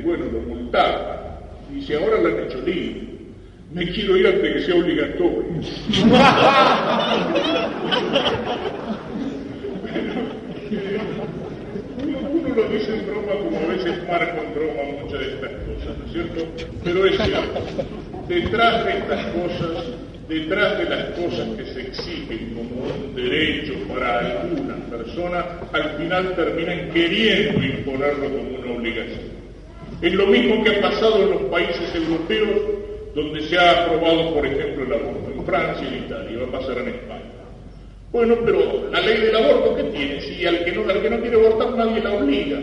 bueno, lo multaban. Dice, ahora lo han hecho libre. Me quiero ir antes que sea obligatorio. Uno lo dice en broma, como a veces marco en broma muchas de estas cosas, ¿no es cierto? Pero es cierto, detrás de estas cosas, detrás de las cosas que se exigen como un derecho para alguna persona, al final terminan queriendo imponerlo como una obligación. Es lo mismo que ha pasado en los países europeos, donde se ha aprobado, por ejemplo, el aborto, en Francia y en Italia, va a pasar en España. Bueno, pero la ley del aborto, ¿qué tiene? Si al que no quiere abortar nadie la obliga.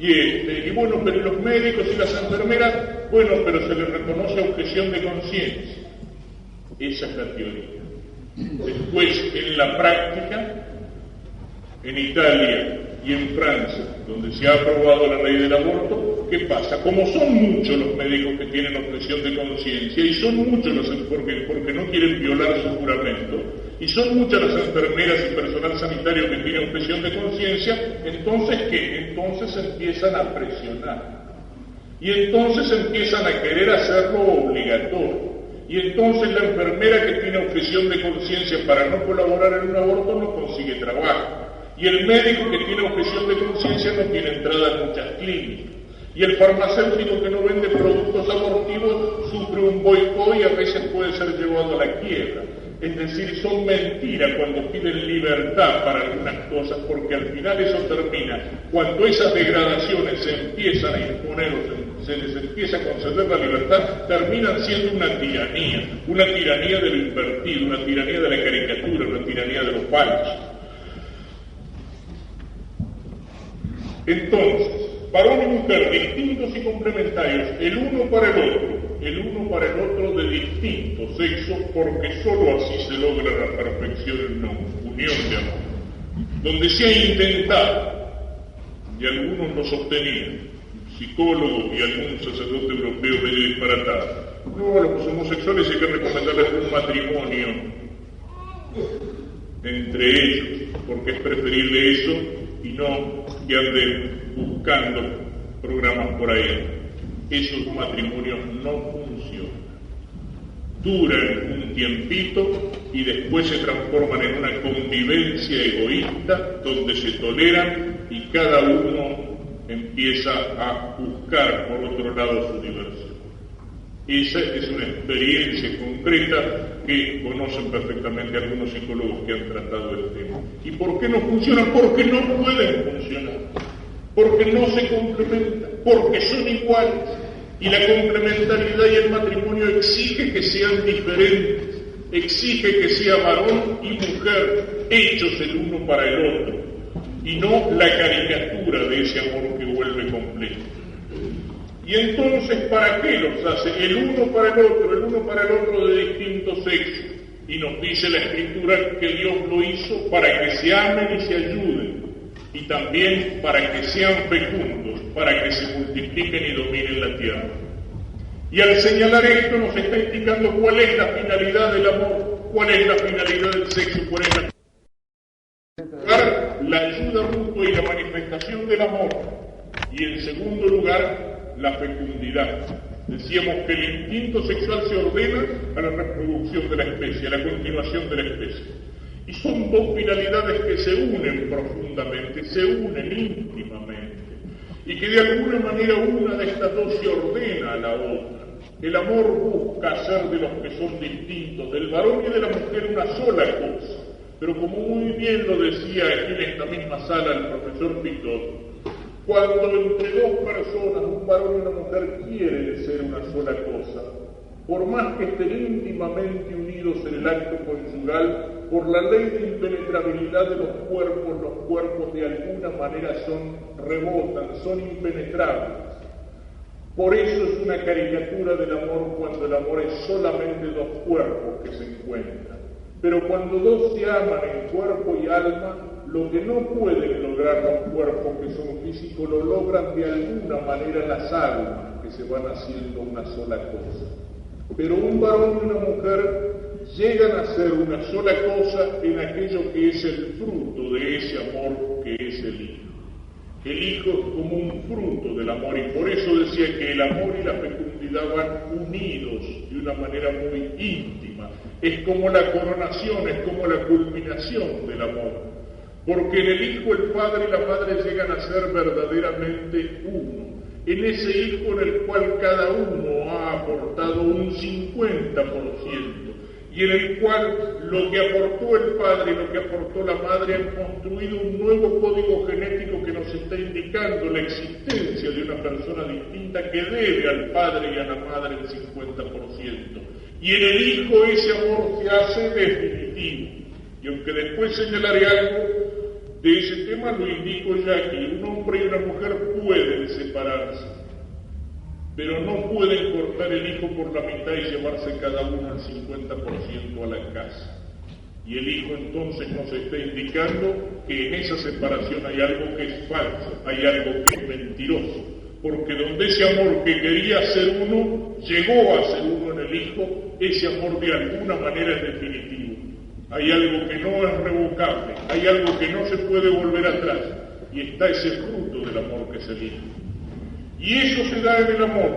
Y bueno, pero los médicos y las enfermeras, bueno, pero se les reconoce objeción de conciencia. Esa es la teoría. Después, en la práctica, en Italia y en Francia, donde se ha aprobado la ley del aborto, ¿qué pasa? Como son muchos los médicos que tienen objeción de conciencia, y son muchos los porque no quieren violar su juramento, y son muchas las enfermeras y personal sanitario que tienen objeción de conciencia, entonces ¿qué? Entonces empiezan a presionar. Y entonces empiezan a querer hacerlo obligatorio. Y entonces la enfermera que tiene objeción de conciencia para no colaborar en un aborto no consigue trabajo. Y el médico que tiene objeción de conciencia no tiene entrada en muchas clínicas. Y el farmacéutico que no vende productos abortivos sufre un boicot y a veces puede ser llevado a la quiebra. Es decir, son mentiras cuando piden libertad para algunas cosas, porque al final eso termina, cuando esas degradaciones se empiezan a imponer o se les empieza a conceder la libertad, terminan siendo una tiranía de lo invertido, una tiranía de la caricatura, una tiranía de lo falso. Entonces, varón y mujer, distintos y complementarios, el uno para el otro de distinto sexo, porque sólo así se logra la perfección en una unión de amor. Donde se ha intentado, y algunos lo sostenían, psicólogos y algún sacerdote europeo medio disparatado, no, a los homosexuales hay que recomendarles un matrimonio entre ellos, porque es preferible eso y no que anden buscando programas por ahí. Esos matrimonios no funcionan. Duran un tiempito y después se transforman en una convivencia egoísta donde se toleran y cada uno empieza a buscar por otro lado su diversión. Esa es una experiencia concreta que conocen perfectamente algunos psicólogos que han tratado el tema. ¿Y por qué no funcionan? Porque no pueden funcionar, porque no se complementan, porque son iguales. Y la complementariedad y el matrimonio exige que sean diferentes, exige que sea varón y mujer, hechos el uno para el otro, y no la caricatura de ese amor que vuelve completo. Y entonces, ¿para qué los hace? El uno para el otro de distinto sexo. Y nos dice la Escritura que Dios lo hizo para que se amen y se ayuden, y también para que sean fecundos, para que se multipliquen y dominen la tierra. Y al señalar esto nos está indicando cuál es la finalidad del amor, cuál es la finalidad del sexo, cuál es la ayuda mutua y la manifestación del amor. Y en segundo lugar, la fecundidad. Decíamos que el instinto sexual se ordena a la reproducción de la especie, a la continuación de la especie. Y son dos finalidades que se unen profundamente, se unen íntimamente, y que de alguna manera una de estas dos se ordena a la otra. El amor busca hacer de los que son distintos, del varón y de la mujer, una sola cosa. Pero como muy bien lo decía aquí en esta misma sala el profesor Pitot, cuando entre dos personas, un varón y una mujer, quieren ser una sola cosa, por más que estén íntimamente unidos en el acto conyugal, por la ley de impenetrabilidad de los cuerpos de alguna manera rebotan, son impenetrables. Por eso es una caricatura del amor cuando el amor es solamente dos cuerpos que se encuentran. Pero cuando dos se aman en cuerpo y alma, lo que no pueden lograr los cuerpos que son físicos, lo logran de alguna manera las almas que se van haciendo una sola cosa. Pero un varón y una mujer llegan a ser una sola cosa en aquello que es el fruto de ese amor que es el Hijo. El Hijo es como un fruto del amor, y por eso decía que el amor y la fecundidad van unidos de una manera muy íntima. Es como la coronación, es como la culminación del amor. Porque en el Hijo el Padre y la Madre llegan a ser verdaderamente uno. En ese Hijo en el cual cada uno ha aportado un 50%, y en el cual lo que aportó el Padre y lo que aportó la Madre han construido un nuevo código genético que nos está indicando la existencia de una persona distinta que debe al Padre y a la Madre el 50%. Y en el Hijo ese amor se hace definitivo. Y aunque después señalaré algo de ese tema, lo indico ya aquí. Un hombre y una mujer pueden separarse, pero no pueden cortar el Hijo por la mitad y llevarse cada uno el 50% a la casa. Y el Hijo entonces nos está indicando que en esa separación hay algo que es falso, hay algo que es mentiroso, porque donde ese amor que quería ser uno, llegó a ser uno en el Hijo, ese amor de alguna manera es definitivo. Hay algo que no es revocable, hay algo que no se puede volver atrás, y está ese fruto del amor que es el Hijo. Y eso se da en el amor,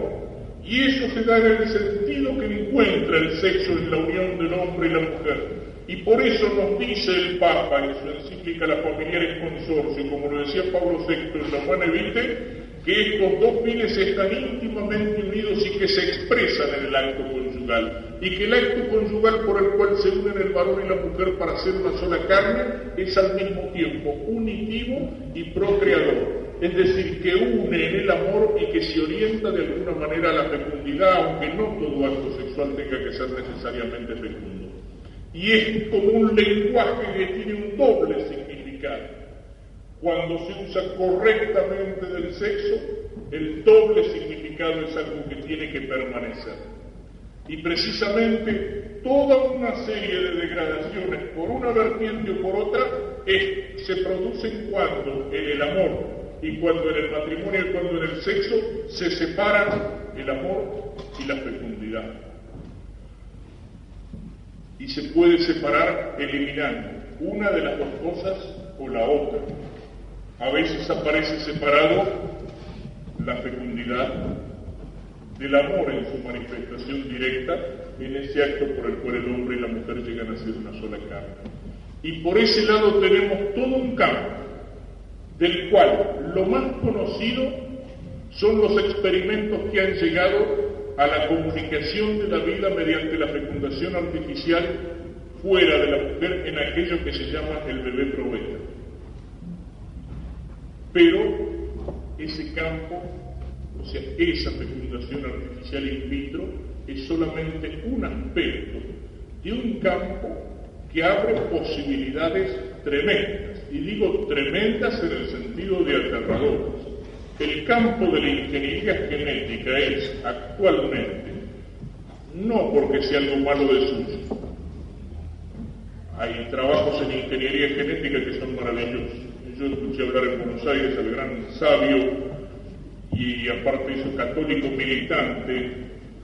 y eso se da en el sentido que encuentra el sexo en la unión del hombre y la mujer. Y por eso nos dice el Papa en su encíclica La Familiares Consorcio, como lo decía Pablo VI en la Humane Vitae, que estos dos fines están íntimamente unidos y que se expresan en el acto conyugal, y que el acto conyugal por el cual se unen el varón y la mujer para hacer una sola carne es al mismo tiempo unitivo y procreador, es decir, que une en el amor y que se orienta de alguna manera a la fecundidad, aunque no todo acto sexual tenga que ser necesariamente fecundo. Y es como un lenguaje que tiene un doble significado. Cuando se usa correctamente del sexo, el doble significado es algo que tiene que permanecer. Y precisamente toda una serie de degradaciones por una vertiente o por otra se producen cuando en el amor y cuando en el matrimonio y cuando en el sexo se separan el amor y la fecundidad. Y se puede separar eliminando una de las dos cosas o la otra. A veces aparece separado la fecundidad del amor en su manifestación directa, en ese acto por el cual el hombre y la mujer llegan a ser una sola carne. Y por ese lado tenemos todo un campo del cual lo más conocido son los experimentos que han llegado a la comunicación de la vida mediante la fecundación artificial fuera de la mujer en aquello que se llama el bebé probeta. Pero ese campo, o sea, esa fecundación artificial in vitro, es solamente un aspecto de un campo que abre posibilidades tremendas, y digo tremendas en el sentido de aterradoras. El campo de la ingeniería genética es actualmente, no porque sea algo malo de suyo, hay trabajos en ingeniería genética que son maravillosos. Yo escuché hablar en Buenos Aires al gran sabio y aparte eso católico militante,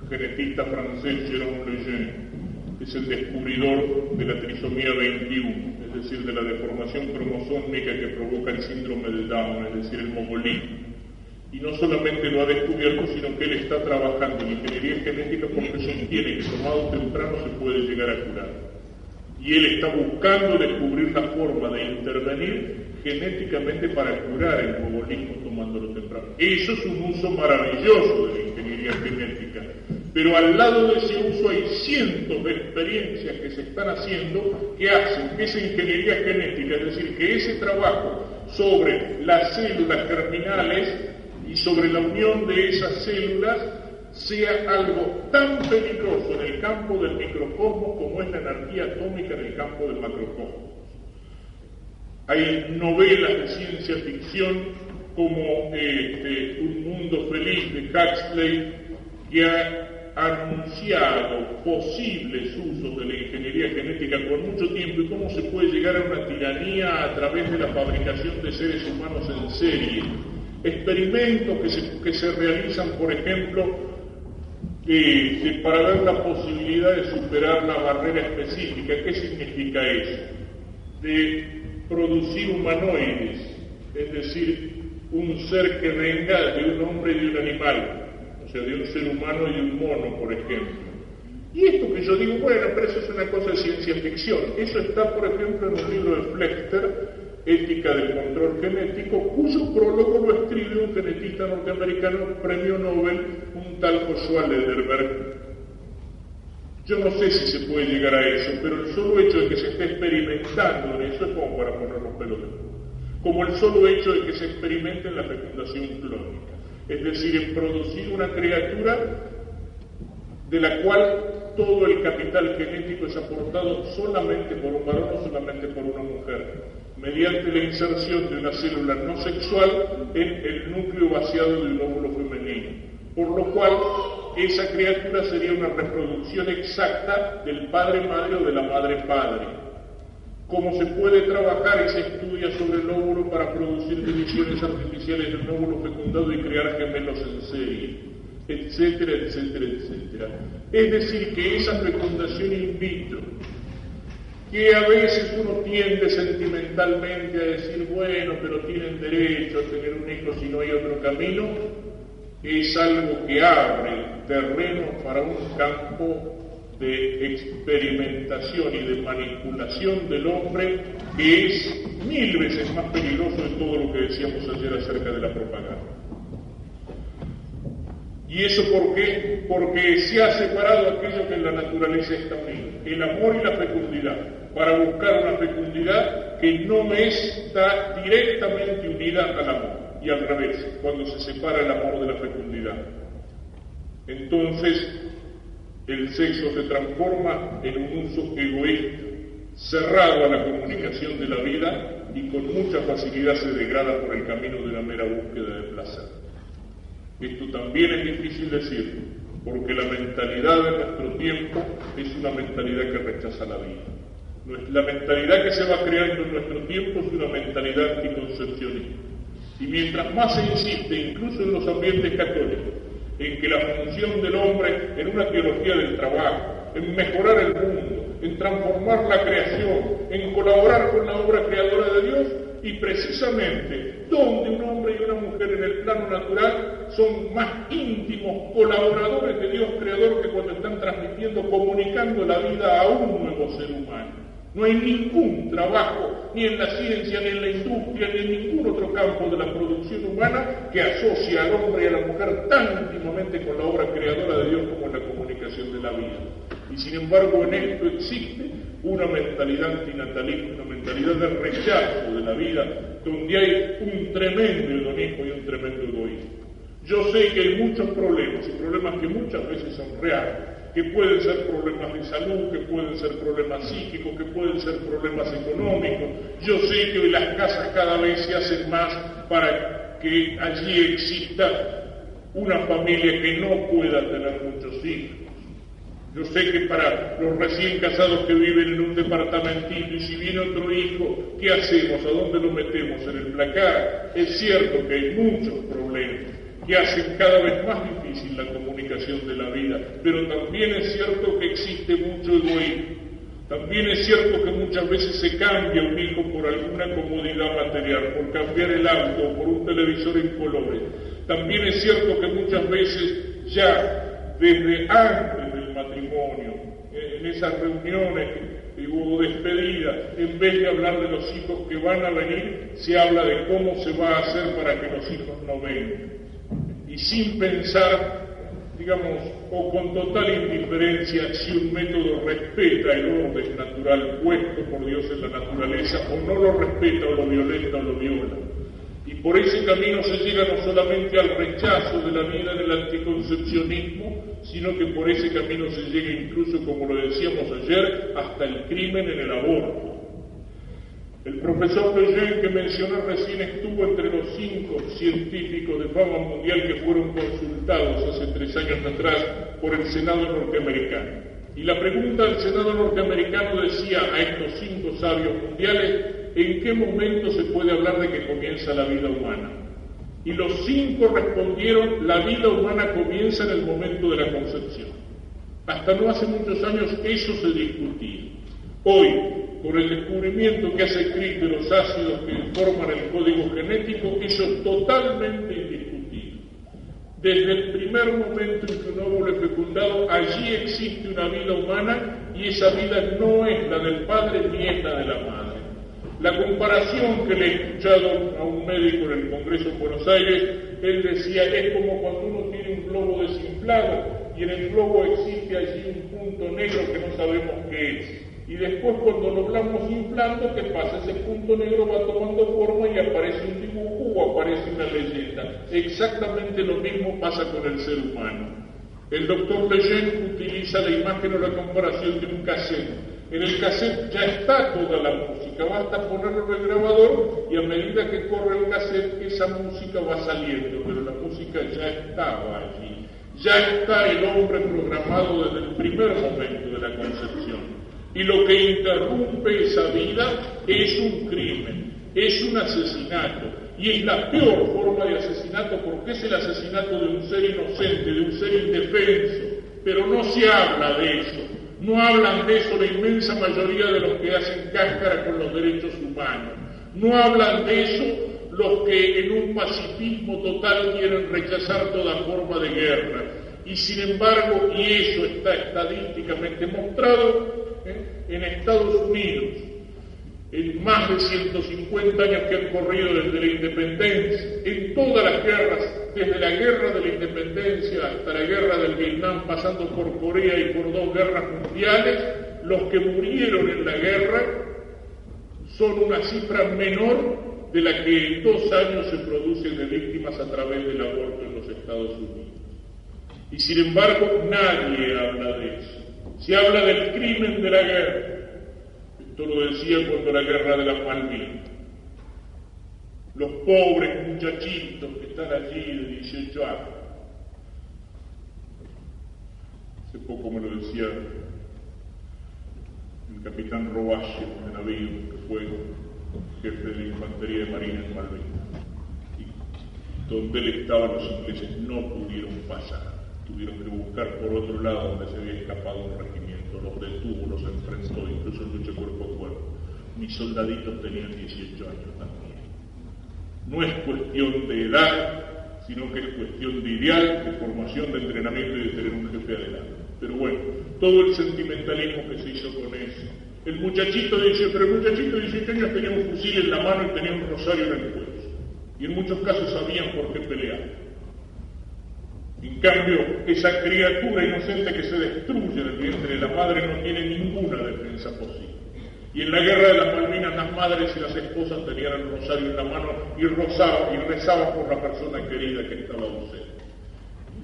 genetista francés Jérôme Lejeune, que es el descubridor de la trisomía 21, es decir, de la deformación cromosómica que provoca el síndrome de Down, es decir, el mogolismo. Y no solamente lo ha descubierto, sino que él está trabajando en ingeniería genética porque sostiene que tomado temprano se puede llegar a curar. Y él está buscando descubrir la forma de intervenir genéticamente para curar el mogolismo tomándolo temprano. Eso es un uso maravilloso de la ingeniería genética. Pero al lado de ese uso hay cientos de experiencias que se están haciendo que hacen que esa ingeniería genética, es decir, que ese trabajo sobre las células germinales y sobre la unión de esas células sea algo tan peligroso en el campo del microcosmos como es la energía atómica en el campo del macrocosmos. Hay novelas de ciencia ficción como Un mundo feliz de Huxley que ha anunciado posibles usos de la ingeniería genética por mucho tiempo y cómo se puede llegar a una tiranía a través de la fabricación de seres humanos en serie. Experimentos que se realizan, por ejemplo, para ver la posibilidad de superar la barrera específica. ¿Qué significa eso? De producir humanoides, es decir, un ser que venga de un hombre y de un animal, o sea, de un ser humano y de un mono, por ejemplo. Y esto que yo digo, bueno, pero eso es una cosa de ciencia ficción. Eso está, por ejemplo, en un libro de Flechter, Ética del control genético, cuyo prólogo lo escribe un genetista norteamericano, premio Nobel, un tal Joshua Lederberg. Yo no sé si se puede llegar a eso, pero el solo hecho de que se esté experimentando en eso es como para poner los pelos de punta. Como el solo hecho de que se experimente en la fecundación clónica, es decir, en producir una criatura de la cual todo el capital genético es aportado solamente por un varón o solamente por una mujer, mediante la inserción de una célula no sexual en el núcleo vaciado de un óvulo femenino, por lo cual esa criatura sería una reproducción exacta del padre-madre o de la madre-padre. Cómo se puede trabajar y se estudia sobre el óvulo para producir divisiones artificiales de un óvulo fecundado y crear gemelos en serie, etcétera, etcétera, etcétera. Es decir, que esa fecundación in vitro, que a veces uno tiende sentimentalmente a decir, bueno, pero tienen derecho a tener un hijo si no hay otro camino, es algo que abre terreno para un campo de experimentación y de manipulación del hombre que es 1000 veces más peligroso de todo lo que decíamos ayer acerca de la propaganda. ¿Y eso por qué? Porque se ha separado aquello que en la naturaleza está unido, el amor y la fecundidad, para buscar una fecundidad que no está directamente unida al amor, y al revés, cuando se separa el amor de la fecundidad. Entonces, el sexo se transforma en un uso egoísta, cerrado a la comunicación de la vida y con mucha facilidad se degrada por el camino de la mera búsqueda de placer. Esto también es difícil decirlo, porque la mentalidad de nuestro tiempo es una mentalidad que rechaza la vida. La mentalidad que se va creando en nuestro tiempo es una mentalidad anticoncepcionista. Y mientras más se insiste, incluso en los ambientes católicos, en que la función del hombre, en una teología del trabajo, en mejorar el mundo, en transformar la creación, en colaborar con la obra creadora de Dios, y precisamente donde un hombre y una mujer en el plano natural son más íntimos colaboradores de Dios creador que cuando están transmitiendo, comunicando la vida a un nuevo ser humano. No hay ningún trabajo, ni en la ciencia, ni en la industria, ni en ningún otro campo de la producción humana que asocie al hombre y a la mujer tan íntimamente con la obra creadora de Dios como en la comunicación de la vida. Y sin embargo en esto existe una mentalidad antinatalista, una mentalidad de rechazo de la vida, donde hay un tremendo hedonismo y un tremendo egoísmo. Yo sé que hay muchos problemas, y problemas que muchas veces son reales, que pueden ser problemas de salud, que pueden ser problemas psíquicos, que pueden ser problemas económicos. Yo sé que hoy las casas cada vez se hacen más para que allí exista una familia que no pueda tener muchos hijos. Yo sé que para los recién casados que viven en un departamentito y si viene otro hijo, ¿qué hacemos? ¿A dónde lo metemos? ¿En el placar? Es cierto que hay muchos problemas que hacen cada vez más difícil la comunicación de la vida, pero también es cierto que existe mucho egoísmo. También es cierto que muchas veces se cambia un hijo por alguna comodidad material, por cambiar el auto, por un televisor en colores. También es cierto que muchas veces ya desde antes del matrimonio, en esas reuniones que hubo despedida, en vez de hablar de los hijos que van a venir, se habla de cómo se va a hacer para que los hijos no vengan. Y sin pensar, digamos, o con total indiferencia si un método respeta el orden natural puesto por Dios en la naturaleza, o no lo respeta, o lo violenta, o lo viola. Y por ese camino se llega no solamente al rechazo de la vida en el anticoncepcionismo, sino que por ese camino se llega incluso, como lo decíamos ayer, hasta el crimen en el aborto. El profesor Lejeune que mencioné recién estuvo entre los 5 científicos de fama mundial que fueron consultados hace 3 años atrás por el Senado norteamericano. Y la pregunta del Senado norteamericano decía a estos 5 sabios mundiales: ¿en qué momento se puede hablar de que comienza la vida humana? Y los 5 respondieron: la vida humana comienza en el momento de la concepción. Hasta no hace muchos años eso se discutía. Hoy, por el descubrimiento que hace Crick de los ácidos que forman el código genético, eso es totalmente indiscutible. Desde el primer momento en que un óvulo es fecundado, allí existe una vida humana y esa vida no es la del padre ni es la de la madre. La comparación que le he escuchado a un médico en el Congreso en Buenos Aires, él decía, es como cuando uno tiene un globo desinflado y en el globo existe allí un punto negro que no sabemos qué es. Y después cuando lo vamos inflando, ¿qué pasa? Ese punto negro va tomando forma y aparece un dibujo o aparece una leyenda. Exactamente lo mismo pasa con el ser humano. El doctor Lejeune utiliza la imagen o la comparación de un cassette. En el cassette ya está toda la música, basta ponerlo en el grabador y a medida que corre el cassette esa música va saliendo, pero la música ya estaba allí. Ya está el hombre programado desde el primer momento de la concepción. Y lo que interrumpe esa vida es un crimen, es un asesinato, y es la peor forma de asesinato porque es el asesinato de un ser inocente, de un ser indefenso, pero no se habla de eso, no hablan de eso la inmensa mayoría de los que hacen cáscara con los derechos humanos, no hablan de eso los que en un pacifismo total quieren rechazar toda forma de guerra, y sin embargo, y eso está estadísticamente mostrado, en Estados Unidos, en más de 150 años que han corrido desde la independencia, en todas las guerras, desde la guerra de la independencia hasta la guerra del Vietnam, pasando por Corea y por 2 guerras mundiales, los que murieron en la guerra son una cifra menor de la que en 2 años se produce de víctimas a través del aborto en los Estados Unidos. Y sin embargo, nadie habla de eso. Se habla del crimen de la guerra. Esto lo decía cuando la guerra de las Malvinas. Los pobres muchachitos que están allí de 18 años. Hace poco me lo decía el capitán Robache, de navío, que fue jefe de la infantería de marina en Malvinas. Y donde él estaba, los ingleses no pudieron pasar. Tuvieron que buscar por otro lado donde se había escapado un regimiento, los detuvo, los enfrentó, incluso luchó cuerpo a cuerpo. Mis soldaditos tenían 18 años también. No es cuestión de edad, sino que es cuestión de ideal, de formación, de entrenamiento y de tener un jefe adelante. Pero bueno, todo el sentimentalismo que se hizo con eso, el muchachito de 18 años tenía un fusil en la mano y tenía un rosario en el cuello. Y en muchos casos sabían por qué pelear. En cambio, esa criatura inocente que se destruye en el vientre de la madre no tiene ninguna defensa posible. Y en la guerra de las Malvinas las madres y las esposas tenían el rosario en la mano y rezaban por la persona querida que estaba ausente.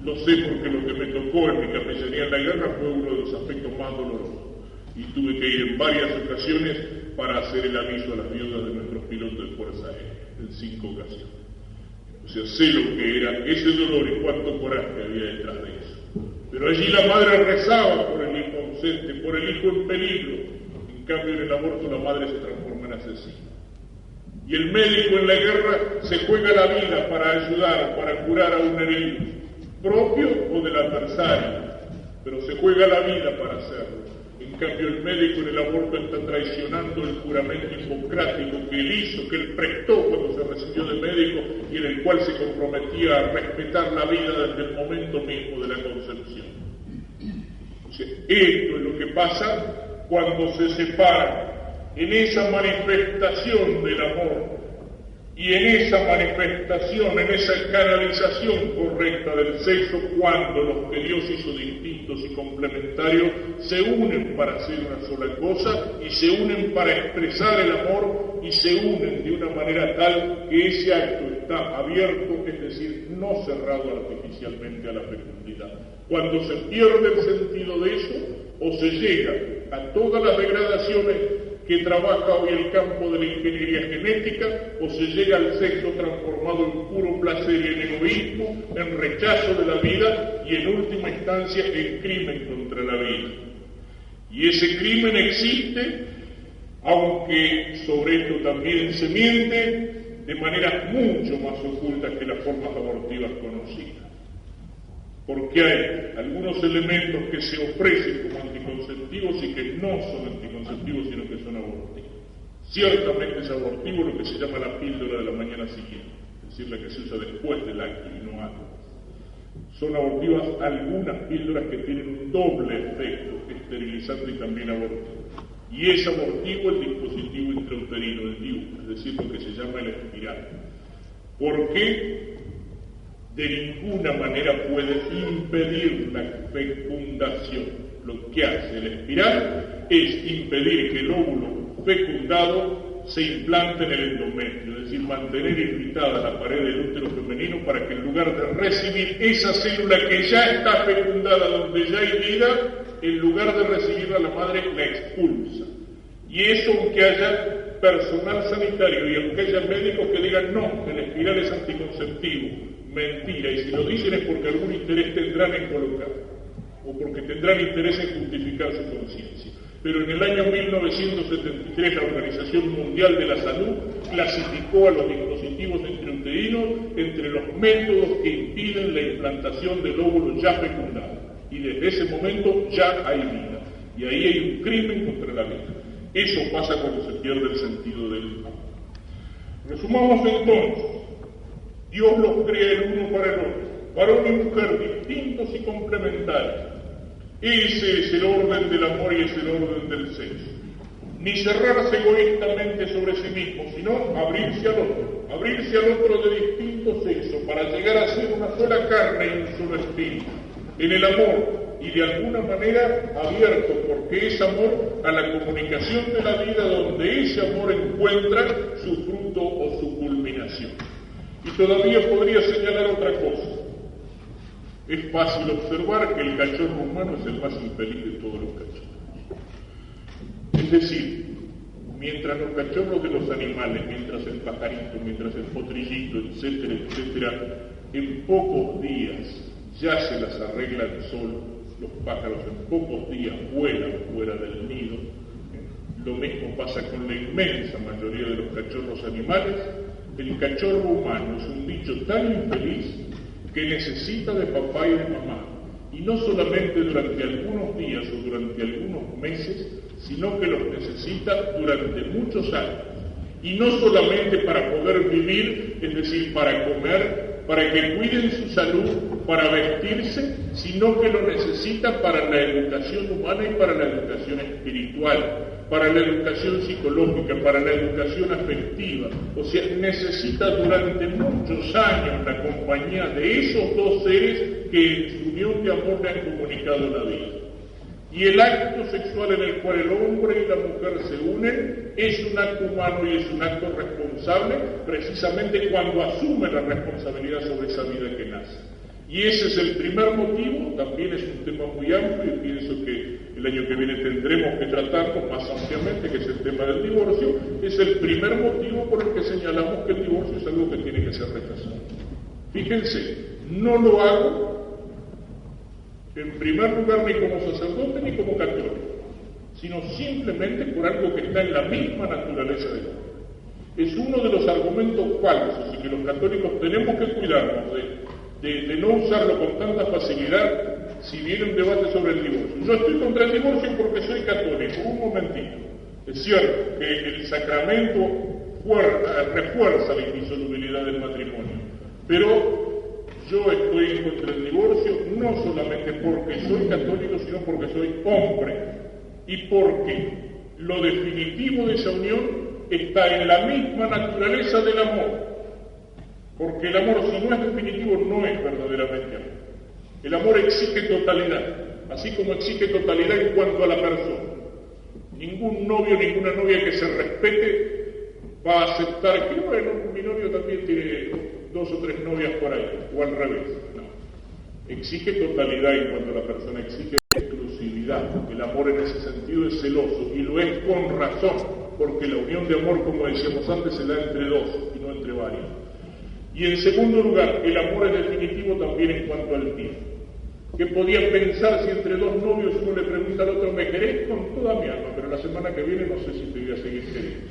Lo sé porque lo que me tocó en mi capellanía en la guerra fue uno de los aspectos más dolorosos. Y tuve que ir en varias ocasiones para hacer el aviso a las viudas de nuestros pilotos de Fuerza Aérea, en 5 ocasiones. O sea, sé lo que era ese dolor y cuánto coraje había detrás de eso. Pero allí la madre rezaba por el hijo ausente, por el hijo en peligro. En cambio, en el aborto la madre se transforma en asesina. Y el médico en la guerra se juega la vida para ayudar, para curar a un herido, propio o del adversario, pero se juega la vida para hacerlo. En cambio, el médico en el aborto está traicionando el juramento hipocrático que él hizo, que él prestó cuando se recibió de médico y en el cual se comprometía a respetar la vida desde el momento mismo de la concepción. O sea, esto es lo que pasa cuando se separan en esa manifestación del amor y en esa manifestación, en esa canalización correcta del sexo, cuando los que Dios hizo distintos y complementarios se unen para hacer una sola cosa y se unen para expresar el amor y se unen de una manera tal que ese acto está abierto, es decir, no cerrado artificialmente a la fecundidad. Cuando se pierde el sentido de eso, o se llega a todas las degradaciones que trabaja hoy el campo de la ingeniería genética, o se llega al sexo transformado en puro placer y en egoísmo, en rechazo de la vida y en última instancia en crimen contra la vida. Y ese crimen existe, aunque sobre esto también se miente, de maneras mucho más ocultas que las formas abortivas conocidas. Porque hay algunos elementos que se ofrecen como anticonceptivos y que no son anticonceptivos, sino que son abortivos. Ciertamente es abortivo lo que se llama la píldora de la mañana siguiente, es decir, la que se usa después del acto y no antes. Son abortivas algunas píldoras que tienen un doble efecto, esterilizante y también abortivo. Y es abortivo el dispositivo intrauterino, el DIU, es decir, lo que se llama el espiral. ¿Por qué? De ninguna manera puede impedir la fecundación. Lo que hace el espiral es impedir que el óvulo fecundado se implante en el endometrio, es decir, mantener irritada la pared del útero femenino para que en lugar de recibir esa célula que ya está fecundada, donde ya hay vida, en lugar de recibirla la madre la expulsa. Y eso aunque haya personal sanitario y aunque haya médicos que digan no, el espiral es anticonceptivo, mentira, y si lo dicen es porque algún interés tendrán en colocar, o porque tendrán interés en justificar su conciencia. Pero en el año 1973 la Organización Mundial de la Salud clasificó a los dispositivos intrauterinos entre los métodos que impiden la implantación del óvulo ya fecundado. Y desde ese momento ya hay vida. Y ahí hay un crimen contra la vida. Eso pasa cuando se pierde el sentido del amor. Resumamos entonces. Dios los crea el uno para el otro, varón y mujer distintos y complementarios. Ese es el orden del amor y es el orden del sexo. Ni cerrarse egoístamente sobre sí mismo, sino abrirse al otro de distinto sexo, para llegar a ser una sola carne y un solo espíritu, en el amor, y de alguna manera abierto, porque es amor a la comunicación de la vida, donde ese amor encuentra su fruto o su culminación. Y todavía podría señalar otra cosa. Es fácil observar que el cachorro humano es el más infeliz de todos los cachorros. Es decir, mientras los cachorros de los animales, mientras el pajarito, mientras el potrillito, etcétera, etcétera, en pocos días ya se las arreglan solos, los pájaros en pocos días vuelan fuera del nido. Lo mismo pasa con la inmensa mayoría de los cachorros animales. El cachorro humano es un bicho tan infeliz que necesita de papá y de mamá, y no solamente durante algunos días o durante algunos meses, sino que los necesita durante muchos años, y no solamente para poder vivir, es decir, para comer, para que cuiden su salud, para vestirse, sino que lo necesita para la educación humana y para la educación espiritual. para la educación psicológica, para la educación afectiva. O sea, necesita durante muchos años la compañía de esos dos seres que en su unión de amor le han comunicado la vida. Y el acto sexual en el cual el hombre y la mujer se unen es un acto humano y es un acto responsable, precisamente cuando asume la responsabilidad sobre esa vida que nace. Y ese es el primer motivo, también es un tema muy amplio y pienso que el año que viene tendremos que tratarlo más ampliamente, que es el tema del divorcio. Es el primer motivo por el que señalamos que el divorcio es algo que tiene que ser rechazado. Fíjense, no lo hago en primer lugar ni como sacerdote ni como católico, sino simplemente por algo que está en la misma naturaleza del hombre. Es uno de los argumentos falsos y que los católicos tenemos que cuidarnos de no usarlo con tanta facilidad si viene un debate sobre el divorcio. Yo estoy contra el divorcio porque soy católico. Un momentito. Es cierto que el sacramento refuerza la indisolubilidad del matrimonio, pero yo estoy en contra del divorcio no solamente porque soy católico, sino porque soy hombre y porque lo definitivo de esa unión está en la misma naturaleza del amor. Porque el amor, si no es definitivo, no es verdaderamente amor. El amor exige totalidad, así como exige totalidad en cuanto a la persona. Ningún novio, ninguna novia que se respete va a aceptar que, bueno, mi novio también tiene 2 o 3 novias por ahí, o al revés. No. Exige totalidad en cuanto a la persona, exige exclusividad. El amor en ese sentido es celoso, y lo es con razón, porque la unión de amor, como decíamos antes, se da entre dos y no entre varios. Y en segundo lugar, el amor es definitivo también en cuanto al tiempo. ¿Qué podía pensar si entre dos novios uno le pregunta al otro, ¿me querés? Con toda mi alma, pero la semana que viene no sé si te voy a seguir queriendo.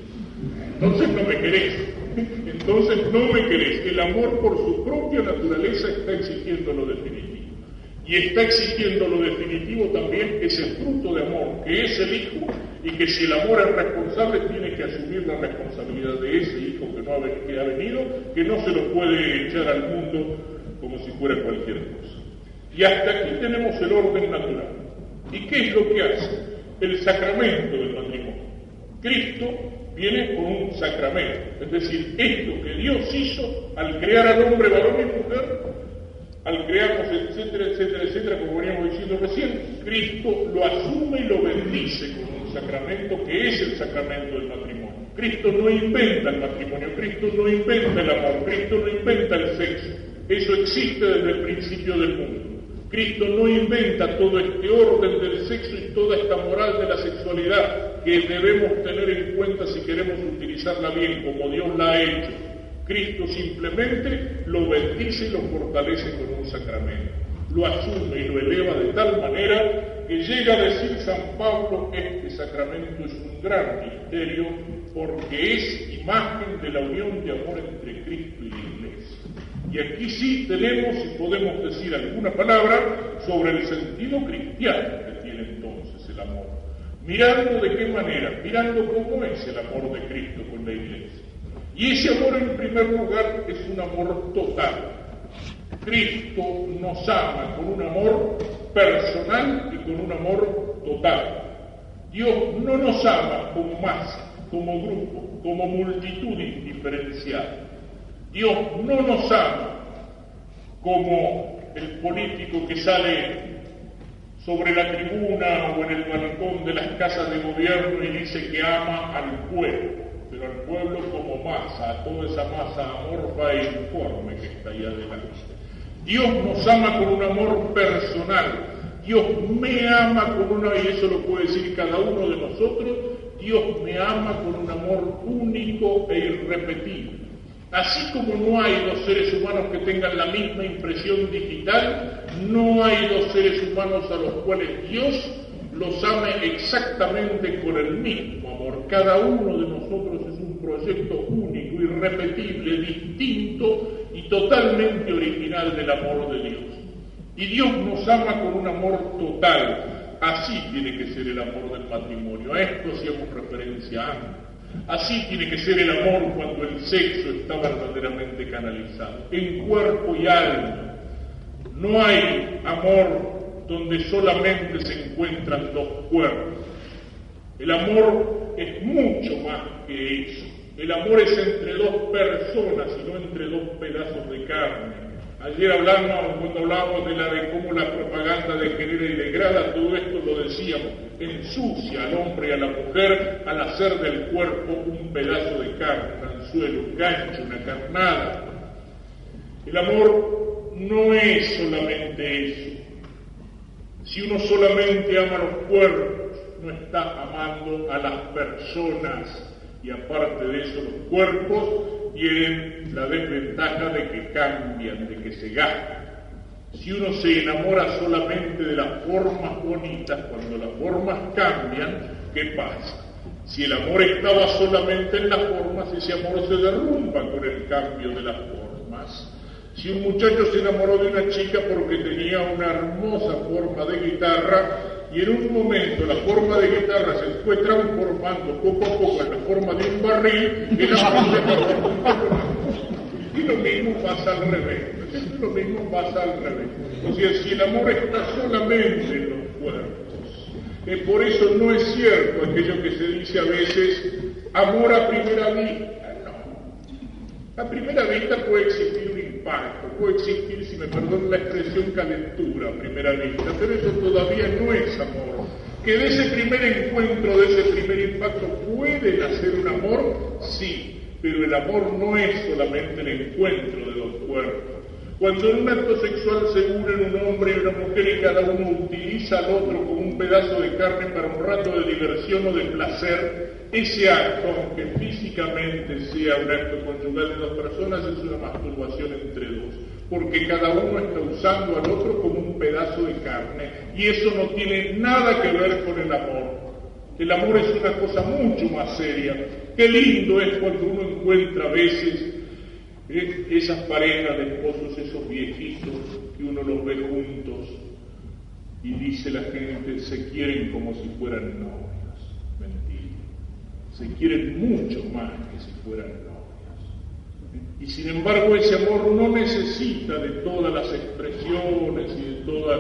Entonces no me querés. Entonces no me querés. El amor por su propia naturaleza está exigiendo lo definitivo. Y está exigiendo lo definitivo también ese fruto de amor, que es el hijo, y que si el amor es responsable, tiene que asumir la responsabilidad de ese hijo que ha venido, que no se lo puede echar al mundo como si fuera cualquier cosa. Y hasta aquí tenemos el orden natural. ¿Y qué es lo que hace? El sacramento del matrimonio. Cristo viene con un sacramento, es decir, esto que Dios hizo al crear al hombre varón y mujer, al crearnos, etcétera, etcétera, etcétera, como veníamos diciendo recién, Cristo lo asume y lo bendice con un sacramento que es el sacramento del matrimonio. Cristo no inventa el matrimonio, Cristo no inventa el amor, Cristo no inventa el sexo. Eso existe desde el principio del mundo. Cristo no inventa todo este orden del sexo y toda esta moral de la sexualidad que debemos tener en cuenta si queremos utilizarla bien, como Dios la ha hecho. Cristo simplemente lo bendice y lo fortalece con un sacramento. Lo asume y lo eleva de tal manera que llega a decir San Pablo, este sacramento es un gran misterio porque es imagen de la unión de amor entre Cristo y la Iglesia. Y aquí sí tenemos y podemos decir alguna palabra sobre el sentido cristiano que tiene entonces el amor. Mirando de qué manera, mirando cómo es el amor de Cristo con la Iglesia. Y ese amor en primer lugar es un amor total. Cristo nos ama con un amor personal y con un amor total. Dios no nos ama como masa, como grupo, como multitud indiferenciada. Dios no nos ama como el político que sale sobre la tribuna o en el balcón de las casas de gobierno y dice que ama al pueblo, pero al pueblo como masa, a toda esa masa amorfa e informe que está ahí adelante. Dios nos ama con un amor personal. Dios me ama con una, y eso lo puede decir cada uno de nosotros, Dios me ama con un amor único e irrepetible. Así como no hay dos seres humanos que tengan la misma impresión digital, no hay dos seres humanos a los cuales Dios los ame exactamente con el mismo amor. Cada uno de nosotros es un proyecto único, irrepetible, distinto y totalmente original del amor de Dios. Y Dios nos ama con un amor total. Así tiene que ser el amor del matrimonio. A esto hacíamos referencia antes. Así tiene que ser el amor cuando el sexo está verdaderamente canalizado, en cuerpo y alma. No hay amor donde solamente se encuentran dos cuerpos. El amor es mucho más que eso. El amor es entre dos personas y no entre dos pedazos de carne. Ayer cuando hablábamos de cómo la propaganda degenera y degrada, todo esto lo decíamos, ensucia al hombre y a la mujer al hacer del cuerpo un pedazo de carne, un anzuelo, un gancho, una carnada. El amor no es solamente eso. Si uno solamente ama los cuerpos, no está amando a las personas. Y aparte de eso, los cuerpos tienen la desventaja de que cambian, de que se gastan. Si uno se enamora solamente de las formas bonitas, cuando las formas cambian, ¿qué pasa? Si el amor estaba solamente en las formas, ese amor se derrumba con el cambio de las formas. Si un muchacho se enamoró de una chica porque tenía una hermosa forma de guitarra, y en un momento la forma de guitarra se fue transformando poco a poco en la forma de un barril, el amor se transformó. Y lo mismo pasa al revés. Lo mismo pasa al revés. O sea, si el amor está solamente en los cuerpos, por eso no es cierto aquello que se dice a veces, amor a primera vista. No. A primera vista puede existir un impacto, puede existir, si me perdonan la expresión, calentura a primera vista, pero eso todavía no es amor. Que de ese primer encuentro, de ese primer impacto, puede nacer un amor, sí, pero el amor no es solamente el encuentro de dos cuerpos. Cuando en un acto sexual se unen un hombre y una mujer y cada uno utiliza al otro como un pedazo de carne para un rato de diversión o de placer, ese acto, aunque físicamente sea un acto conyugal de dos personas, es una masturbación entre dos, porque cada uno está usando al otro como un pedazo de carne, y eso no tiene nada que ver con el amor. El amor es una cosa mucho más seria. Qué lindo es cuando uno encuentra a veces esas parejas de esposos, esos viejitos, que uno los ve juntos y dice la gente, se quieren como si fueran novios. Mentira. Se quieren mucho más que si fueran novios. Y sin embargo ese amor no necesita de todas las expresiones y de todas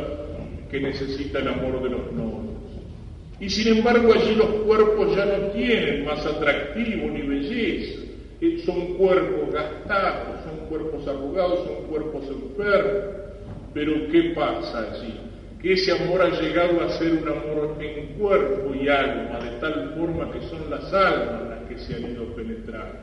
que necesita el amor de los novios. Y sin embargo allí los cuerpos ya no tienen más atractivo ni belleza. Son cuerpos gastados, son cuerpos arrugados, son cuerpos enfermos. Pero ¿qué pasa allí? Que ese amor ha llegado a ser un amor en cuerpo y alma, de tal forma que son las almas las que se han ido penetrando.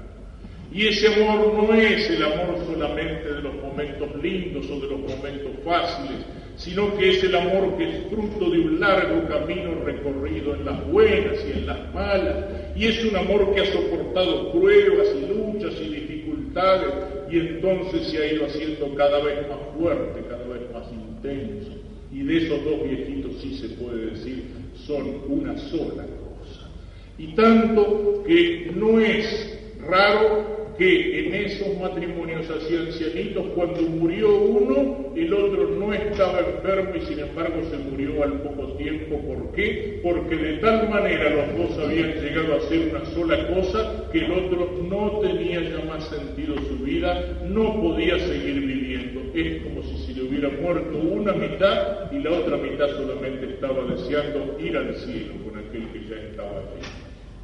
Y ese amor no es el amor solamente de los momentos lindos o de los momentos fáciles, sino que es el amor que es fruto de un largo camino recorrido en las buenas y en las malas, y es un amor que ha soportado pruebas y luchas y dificultades, y entonces se ha ido haciendo cada vez más fuerte, cada vez más intenso. Y de esos dos viejitos sí se puede decir, son una sola cosa. Y tanto que no es raro que en esos matrimonios así ancianitos, cuando murió uno, el otro no estaba enfermo y sin embargo se murió al poco tiempo. ¿Por qué? Porque de tal manera los dos habían llegado a ser una sola cosa que el otro no tenía ya más sentido su vida, no podía seguir viviendo. Es como si se le hubiera muerto una mitad y la otra mitad solamente estaba deseando ir al cielo con aquel que ya estaba allí.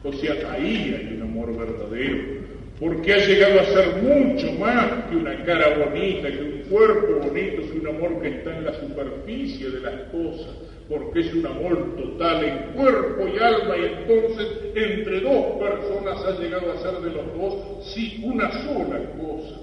O sea, ahí hay un amor verdadero, porque ha llegado a ser mucho más que una cara bonita, que un cuerpo bonito, que un amor que está en la superficie de las cosas, porque es un amor total en cuerpo y alma, y entonces entre dos personas ha llegado a ser de los dos, sí, una sola cosa.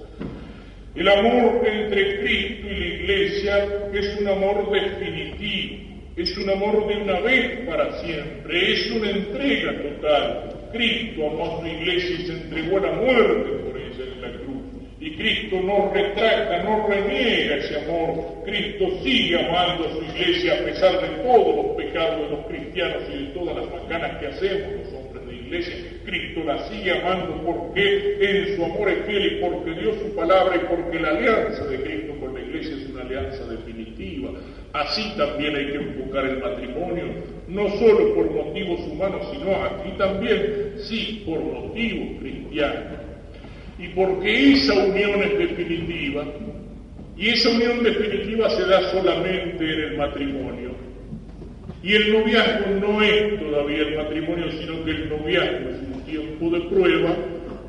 El amor entre Cristo y la Iglesia es un amor definitivo, es un amor de una vez para siempre, es una entrega total. Cristo amó a su Iglesia y se entregó a la muerte por ella en la cruz. Y Cristo no retracta, no reniega ese amor. Cristo sigue amando a su Iglesia a pesar de todos los pecados de los cristianos y de todas las macanas que hacemos los hombres de Iglesia. Cristo la sigue amando porque en su amor es fiel y porque dio su palabra y porque la alianza de Cristo con la Iglesia es una alianza definitiva. Así también hay que enfocar el matrimonio, no solo por motivos humanos, sino aquí también, sí, por motivos cristianos. Y porque esa unión es definitiva, y esa unión definitiva se da solamente en el matrimonio. Y el noviazgo no es todavía el matrimonio, sino que el noviazgo es un tiempo de prueba.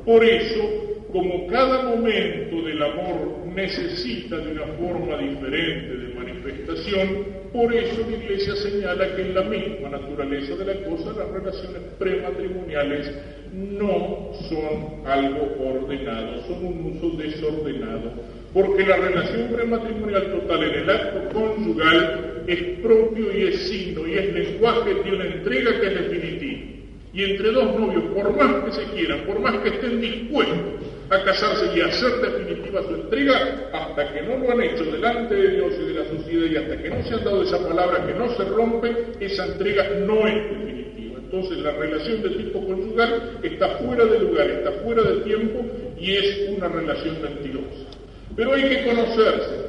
Por eso, como cada momento del amor necesita de una forma diferente de manifestación, por eso la Iglesia señala que en la misma naturaleza de la cosa las relaciones prematrimoniales no son algo ordenado, son un uso desordenado, porque la relación prematrimonial total en el acto conyugal es propio y es signo y es lenguaje de una entrega que es definitiva. Y entre dos novios, por más que se quieran, por más que estén dispuestos a casarse y a hacer definitiva su entrega, hasta que no lo han hecho delante de Dios y de la sociedad y hasta que no se han dado esa palabra que no se rompe, esa entrega no es definitiva. Entonces la relación de tipo conyugal está fuera de lugar, está fuera de tiempo y es una relación mentirosa. Pero hay que conocerse.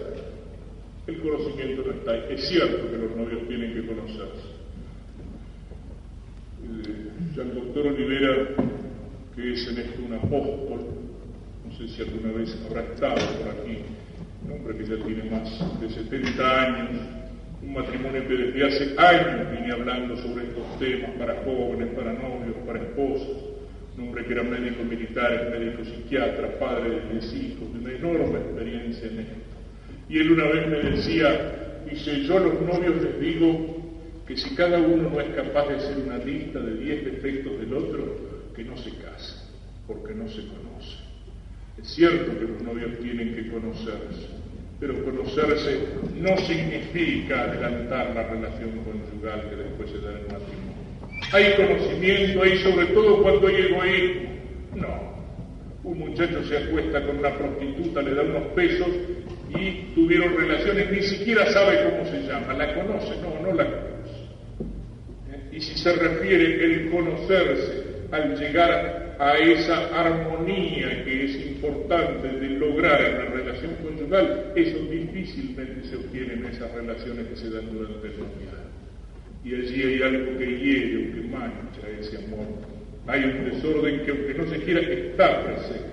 El conocimiento no está ahí. Es cierto que los novios tienen que conocerse. Ya el doctor Olivera, que es en esto un apóstol, no sé si alguna vez habrá estado por aquí, un hombre que ya tiene más de 70 años, un matrimonio que desde hace años viene hablando sobre estos temas para jóvenes, para novios, para esposos, un hombre que era médico militar, médico psiquiatra, padre de 10 hijos, de una enorme experiencia en esto. Y él una vez me decía, dice, yo a los novios les digo que si cada uno no es capaz de hacer una lista de 10 defectos del otro, que no se case, porque no se conoce. Es cierto que los novios tienen que conocerse, pero conocerse no significa adelantar la relación conyugal que después se da en el matrimonio. Hay conocimiento, hay sobre todo cuando hay egoísmo. No. Un muchacho se acuesta con una prostituta, le da unos pesos y tuvieron relaciones, ni siquiera sabe cómo se llama, la conoce, no la conoce. Y si se refiere el conocerse al llegar a esa armonía que es importante de lograr en la relación conyugal, eso difícilmente se obtiene en esas relaciones que se dan durante el noviazgo. Y allí hay algo que hiere o que mancha ese amor. Hay un desorden que aunque no se quiera está presente.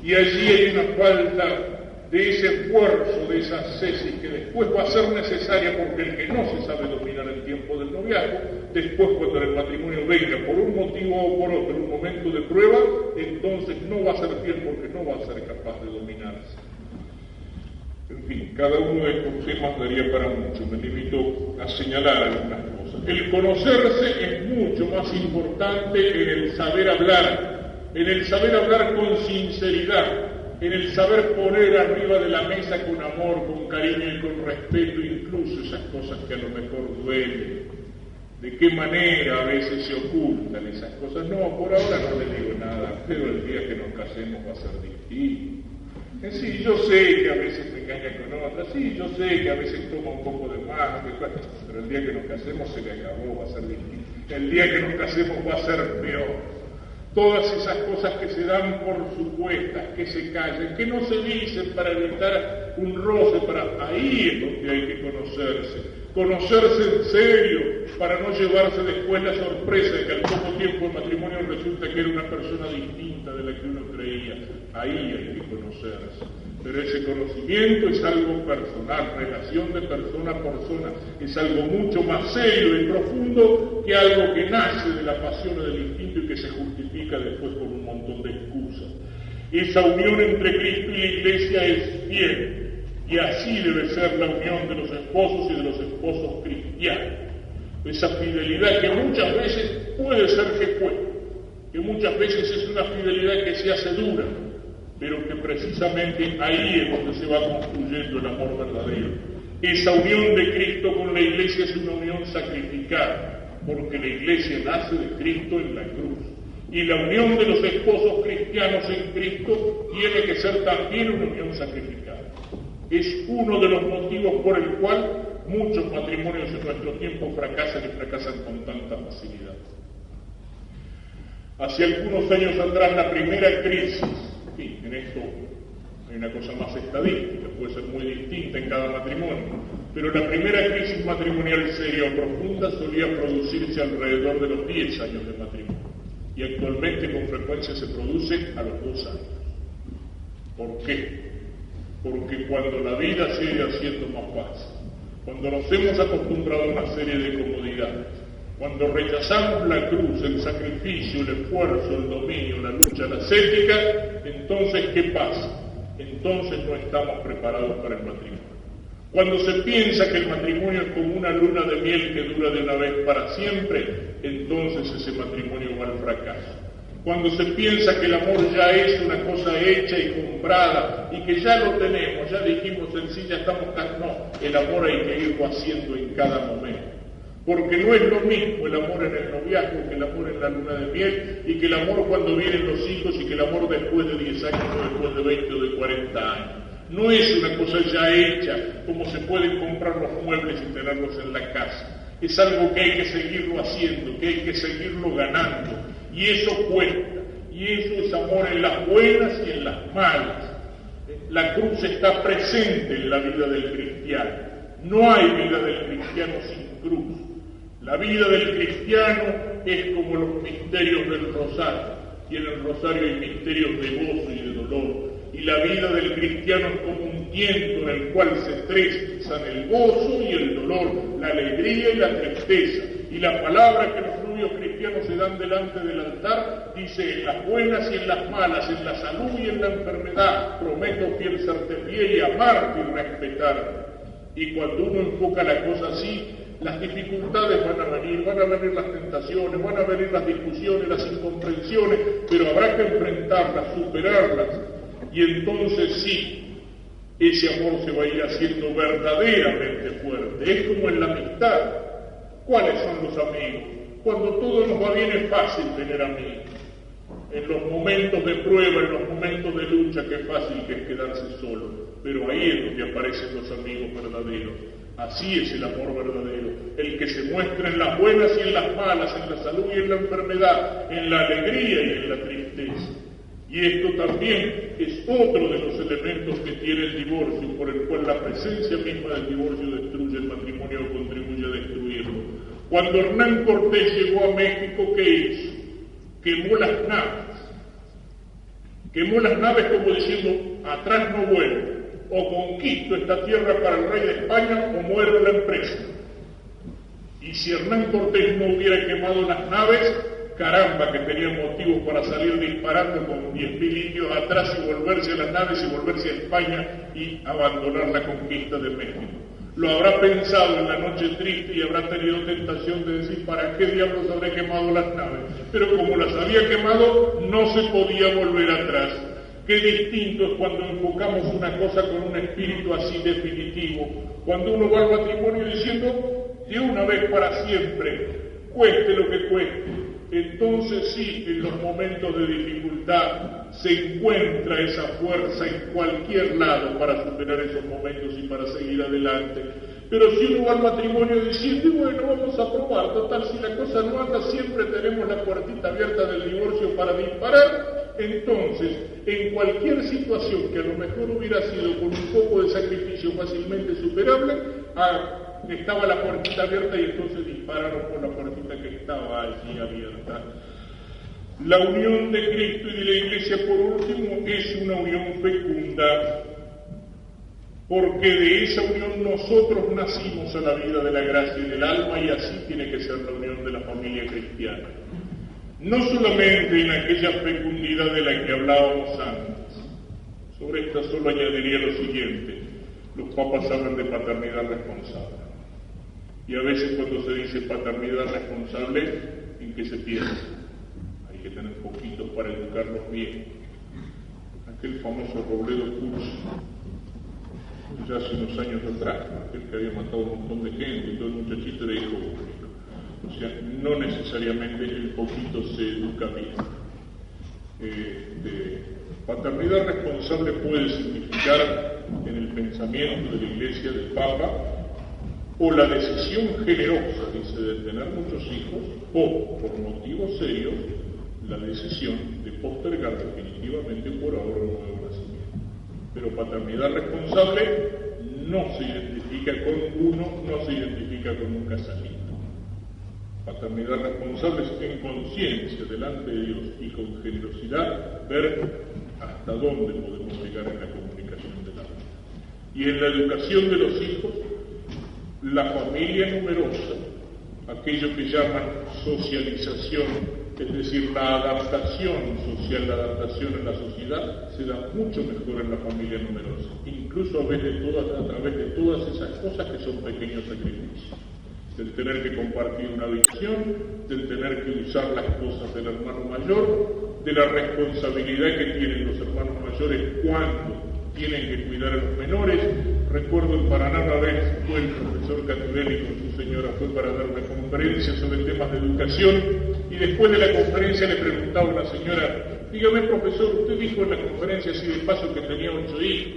Y allí hay una falta de ese esfuerzo, de esa ascesis que después va a ser necesaria porque el que no se sabe dominar el tiempo del noviazgo, después cuando el matrimonio venga por un motivo o por otro, un momento de prueba, entonces no va a ser fiel porque no va a ser capaz de dominarse. En fin, cada uno de estos temas daría para mucho, me limito a señalar algunas cosas. El conocerse es mucho más importante en el saber hablar con sinceridad, en el saber poner arriba de la mesa con amor, con cariño y con respeto, incluso esas cosas que a lo mejor duelen. ¿De qué manera a veces se ocultan esas cosas? No, por ahora no le digo nada, pero el día que nos casemos va a ser distinto. Sí, yo sé que a veces me engaña con otras, sí, yo sé que a veces toma un poco de más, pero el día que nos casemos se le acabó, va a ser distinto. El día que nos casemos va a ser peor. Todas esas cosas que se dan por supuestas, que se callan, que no se dicen para evitar un roce, ahí es donde hay que conocerse en serio, para no llevarse después la sorpresa de que al poco tiempo el matrimonio resulta que era una persona distinta de la que uno creía. Ahí hay que conocerse. Pero ese conocimiento es algo personal, relación de persona a persona, es algo mucho más serio y profundo que algo que nace de la pasión o del instinto y que se justifica después con un montón de excusas. Esa unión entre Cristo y la Iglesia es fiel, y así debe ser la unión de los esposos y de los esposos cristianos. Esa fidelidad que muchas veces puede ser que muchas veces es una fidelidad que se hace dura, pero que precisamente ahí es donde se va construyendo el amor verdadero. Esa unión de Cristo con la Iglesia es una unión sacrificada, porque la Iglesia nace de Cristo en la cruz. Y la unión de los esposos cristianos en Cristo tiene que ser también una unión sacrificada. Es uno de los motivos por el cual muchos matrimonios en nuestro tiempo fracasan y fracasan con tanta facilidad. Hace algunos años atrás, la primera crisis, en esto hay una cosa más estadística, puede ser muy distinta en cada matrimonio, pero la primera crisis matrimonial seria o profunda solía producirse alrededor de los 10 años de matrimonio, y actualmente con frecuencia se produce a los 2 años. ¿Por qué? Porque cuando la vida sigue haciendo más fácil, cuando nos hemos acostumbrado a una serie de comodidades, cuando rechazamos la cruz, el sacrificio, el esfuerzo, el dominio, la lucha, la ascética, entonces ¿qué pasa? Entonces no estamos preparados para el matrimonio. Cuando se piensa que el matrimonio es como una luna de miel que dura de una vez para siempre, entonces ese matrimonio va al fracaso. Cuando se piensa que el amor ya es una cosa hecha y comprada y que ya lo tenemos, ya dijimos en sí, ya estamos no, el amor hay que irlo haciendo en cada momento. Porque no es lo mismo el amor en el noviazgo que el amor en la luna de miel y que el amor cuando vienen los hijos y que el amor después de 10 años o después de 20 o de 40 años. No es una cosa ya hecha como se pueden comprar los muebles y tenerlos en la casa. Es algo que hay que seguirlo haciendo, que hay que seguirlo ganando. Y eso cuesta. Y eso es amor en las buenas y en las malas. La cruz está presente en la vida del cristiano. No hay vida del cristiano sin cruz. La vida del cristiano es como los misterios del rosario. Y en el rosario hay misterios de gozo y de dolor. Y la vida del cristiano es como un tiento en el cual se trenzan el gozo y el dolor, la alegría y la tristeza. Y la palabra que los novios cristianos se dan delante del altar dice: en las buenas y en las malas, en la salud y en la enfermedad, prometo fiel serte fiel y amarte y respetarte. Y cuando uno enfoca la cosa así, las dificultades van a venir las tentaciones, van a venir las discusiones, las incomprensiones, pero habrá que enfrentarlas, superarlas. Y entonces sí, ese amor se va a ir haciendo verdaderamente fuerte. Es como en la amistad. ¿Cuáles son los amigos? Cuando todo nos va bien es fácil tener amigos. En los momentos de prueba, en los momentos de lucha, qué fácil que es quedarse solo. Pero ahí es donde aparecen los amigos verdaderos. Así es el amor verdadero, el que se muestra en las buenas y en las malas, en la salud y en la enfermedad, en la alegría y en la tristeza. Y esto también es otro de los elementos que tiene el divorcio, por el cual la presencia misma del divorcio destruye el matrimonio o contribuye a destruirlo. Cuando Hernán Cortés llegó a México, ¿qué hizo? Quemó las naves. Quemó las naves como diciendo: atrás no vuelvo. O conquisto esta tierra para el rey de España o muero en la empresa. Y si Hernán Cortés no hubiera quemado las naves, caramba, que tenía motivos para salir disparando con 10.000 indios atrás y volverse a las naves y volverse a España y abandonar la conquista de México. Lo habrá pensado en la noche triste y habrá tenido tentación de decir: ¿para qué diablos habré quemado las naves? Pero como las había quemado, no se podía volver atrás. Qué distinto es cuando enfocamos una cosa con un espíritu así definitivo. Cuando uno va al matrimonio diciendo: de una vez para siempre, cueste lo que cueste. Entonces sí, en los momentos de dificultad se encuentra esa fuerza en cualquier lado para superar esos momentos y para seguir adelante. Pero si uno va al matrimonio diciendo: bueno, vamos a probar, total, si la cosa no anda, siempre tenemos la puertita abierta del divorcio para disparar. Entonces, en cualquier situación que a lo mejor hubiera sido con un poco de sacrificio fácilmente superable, estaba la puertita abierta y entonces dispararon por la puertita que estaba allí abierta. La unión de Cristo y de la Iglesia, por último, es una unión fecunda, porque de esa unión nosotros nacimos a la vida de la gracia y del alma, y así tiene que ser la unión de la familia cristiana. No solamente en aquella fecundidad de la que hablábamos antes. Sobre esta solo añadiría lo siguiente: los papas hablan de paternidad responsable. Y a veces cuando se dice paternidad responsable, ¿en qué se piensa? Hay que tener poquitos para educarlos bien. Aquel famoso Robledo Puch, ya hace unos años atrás, aquel que había matado a un montón de gente y todo el muchachito era hijo único. O sea, no necesariamente el poquito se educa bien. Paternidad responsable puede significar, en el pensamiento de la Iglesia, del Papa, o la decisión generosa, dice, de tener muchos hijos, o, por motivos serios, la decisión de postergar definitivamente por ahora un nuevo nacimiento. Pero paternidad responsable no se identifica con uno, no se identifica con un casamiento. Paternidad responsable es en conciencia delante de Dios y con generosidad ver hasta dónde podemos llegar en la comunicación de la vida. Y en la educación de los hijos, La familia numerosa, aquello que llaman socialización, es decir, la adaptación social, la adaptación en la sociedad, se da mucho mejor en la familia numerosa, incluso a través de todas esas cosas que son pequeños sacrificios, del tener que compartir una habitación, del tener que usar las cosas del hermano mayor, de la responsabilidad que tienen los hermanos mayores cuando tienen que cuidar a los menores. Recuerdo en Paraná una vez fue el profesor Caturelli con su señora, fue para dar una conferencia sobre temas de educación, y después de la conferencia le preguntaba a una señora: dígame, profesor, usted dijo en la conferencia así de paso que tenía 8 hijos,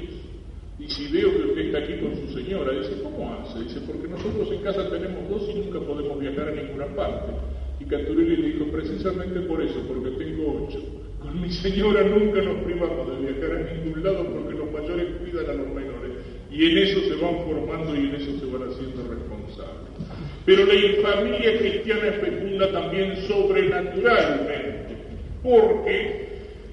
y si veo que usted está aquí con su señora, dice, ¿cómo hace? Dice, porque nosotros en casa tenemos 2 y nunca podemos viajar a ninguna parte. Y Caturelli le dijo, precisamente por eso, porque tengo 8. Con mi señora nunca nos privamos de viajar a ningún lado porque los mayores cuidan a los menores. Y en eso se van formando y en eso se van haciendo responsables. Pero la familia cristiana es fecunda también sobrenaturalmente, porque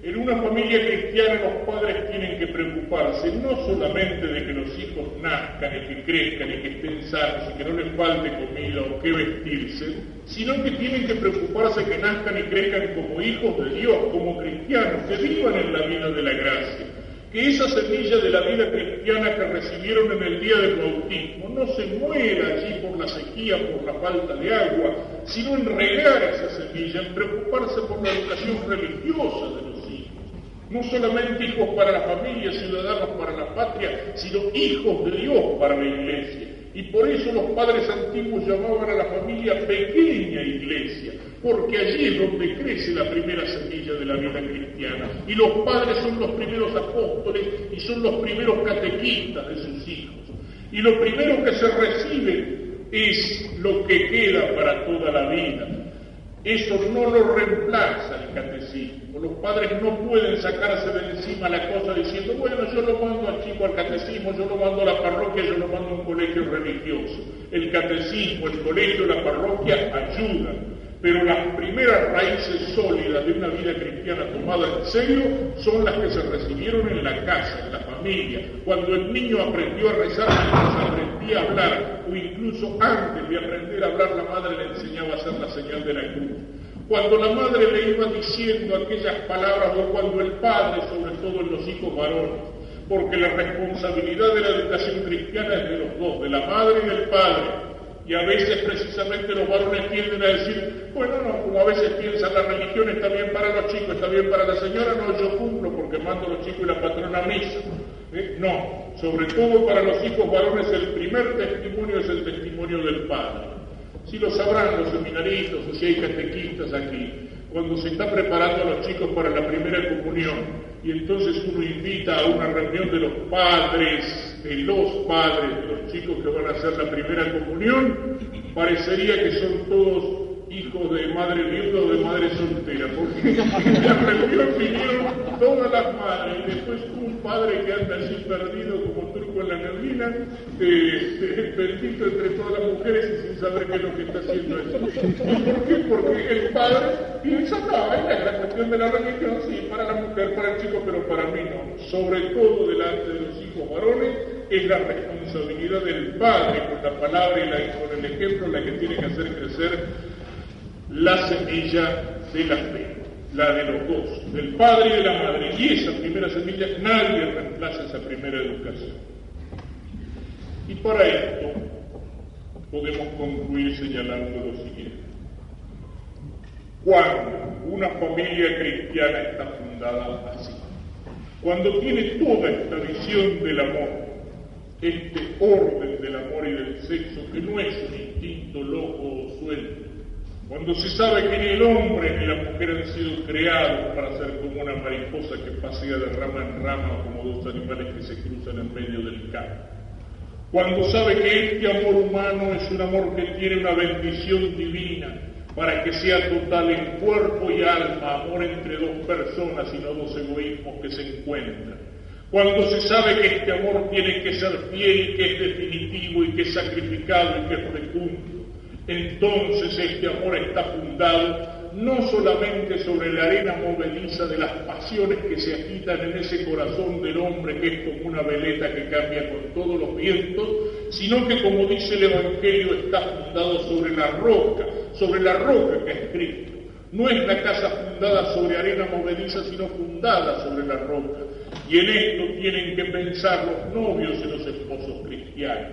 en una familia cristiana los padres tienen que preocuparse no solamente de que los hijos nazcan y que crezcan y que estén sanos y que no les falte comida o qué vestirse, sino que tienen que preocuparse que nazcan y crezcan como hijos de Dios, como cristianos, que vivan en la vida de la gracia. Que esa semilla de la vida cristiana que recibieron en el día del bautismo no se muera allí por la sequía, por la falta de agua, sino en regar esa semilla, en preocuparse por la educación religiosa de los hijos. No solamente hijos para la familia, ciudadanos para la patria, sino hijos de Dios para la iglesia. Y por eso los padres antiguos llamaban a la familia pequeña iglesia, porque allí es donde crece la primera semilla de la vida cristiana. Y los padres son los primeros apóstoles y son los primeros catequistas de sus hijos. Y lo primero que se recibe es lo que queda para toda la vida. Eso no lo reemplaza el catecismo. Los padres no pueden sacarse de encima la cosa diciendo, bueno, yo lo mando al chico al catecismo, yo lo mando a la parroquia, yo lo mando a un colegio religioso. El catecismo, el colegio, la parroquia ayudan, pero las primeras raíces sólidas de una vida cristiana tomada en serio son las que se recibieron en la casa, en la familia, cuando el niño aprendió a rezar, mientras aprendía a hablar, o incluso antes de aprender a hablar, la madre le enseñaba a hacer la señal de la cruz. Cuando la madre le iba diciendo aquellas palabras, o cuando el padre, sobre todo en los hijos varones, porque la responsabilidad de la educación cristiana es de los dos, de la madre y del padre. Y a veces precisamente los varones tienden a decir, bueno, no, como a veces piensan la religión está bien para los chicos, está bien para la señora, no, yo cumplo porque mando a los chicos y la patrona a misa. No, sobre todo para los hijos varones el primer testimonio es el testimonio del padre. Si lo sabrán los seminaristas o si hay catequistas aquí, cuando se está preparando a los chicos para la primera comunión y entonces uno invita a una reunión de los padres de los chicos que van a hacer la primera comunión, parecería que son todos hijos de madre viuda o de madre soltera, porque en la reunión vinieron todas las madres y después un padre que anda así perdido como turco en la neblina, bendito entre todas las mujeres y sin saber qué es lo que está haciendo eso. ¿Por qué? Porque el padre piensa, no, es la cuestión de la religión, sí, para la mujer, para el chico, pero para mí no. Sobre todo delante de los hijos varones, es la responsabilidad del padre con la palabra y con el ejemplo la que tiene que hacer crecer la semilla de la fe, la de los dos, del padre y de la madre. Y esa primera semilla, nadie reemplaza esa primera educación. Y para esto podemos concluir señalando lo siguiente. Cuando una familia cristiana está fundada así, cuando tiene toda esta visión del amor, este orden del amor y del sexo, que no es un instinto loco o suelto, cuando se sabe que ni el hombre ni la mujer han sido creados para ser como una mariposa que pasea de rama en rama o como dos animales que se cruzan en medio del campo, cuando sabe que este amor humano es un amor que tiene una bendición divina para que sea total en cuerpo y alma, amor entre dos personas y no dos egoísmos que se encuentran, cuando se sabe que este amor tiene que ser fiel y que es definitivo y que es sacrificado y que es fecundo, entonces este amor está fundado no solamente sobre la arena movediza de las pasiones que se agitan en ese corazón del hombre que es como una veleta que cambia con todos los vientos, sino que, como dice el Evangelio, está fundado sobre la roca que es Cristo. No es la casa fundada sobre arena movediza, sino fundada sobre la roca. Y en esto tienen que pensar los novios y los esposos cristianos,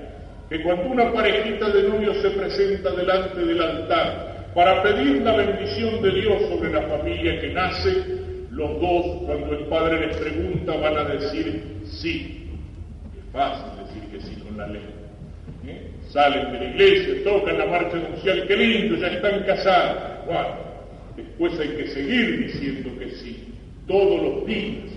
que cuando una parejita de novios se presenta delante del altar para pedir la bendición de Dios sobre la familia que nace, los dos, cuando el padre les pregunta, van a decir sí. Es fácil decir que sí con la lengua. Salen de la iglesia, tocan la marcha nupcial, qué lindo, ya están casados. Bueno, después hay que seguir diciendo que sí, todos los días,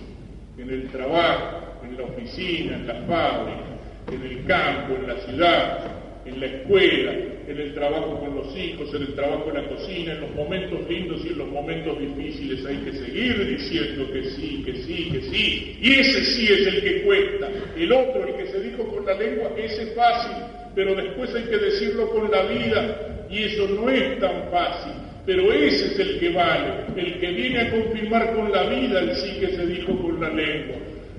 en el trabajo, en la oficina, en la fábrica, en el campo, en la ciudad, en la escuela, en el trabajo con los hijos, en el trabajo en la cocina, en los momentos lindos y en los momentos difíciles hay que seguir diciendo que sí, que sí, que sí. Y ese sí es el que cuesta. El otro, el que se dijo con la lengua, ese es fácil, pero después hay que decirlo con la vida, y eso no es tan fácil. Pero ese es el que vale, el que viene a confirmar con la vida el sí que se dijo con la lengua.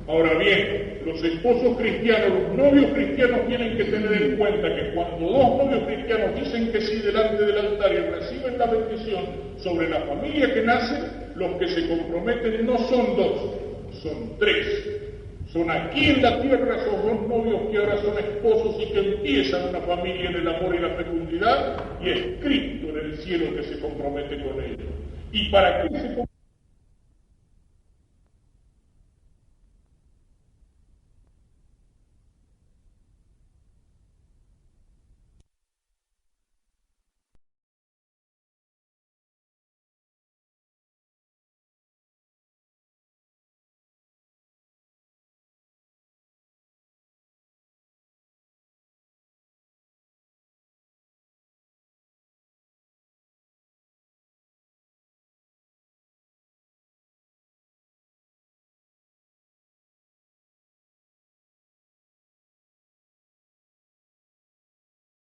Ahora bien, los esposos cristianos, los novios cristianos tienen que tener en cuenta que cuando dos novios cristianos dicen que sí delante del altar y reciben la bendición sobre la familia que nace, los que se comprometen no son dos, son tres. Son aquí en la tierra esos dos novios que ahora son esposos y que empiezan una familia en el amor y la fecundidad, y es Cristo en el cielo que se compromete con ellos. ¿Y para qué se compromete?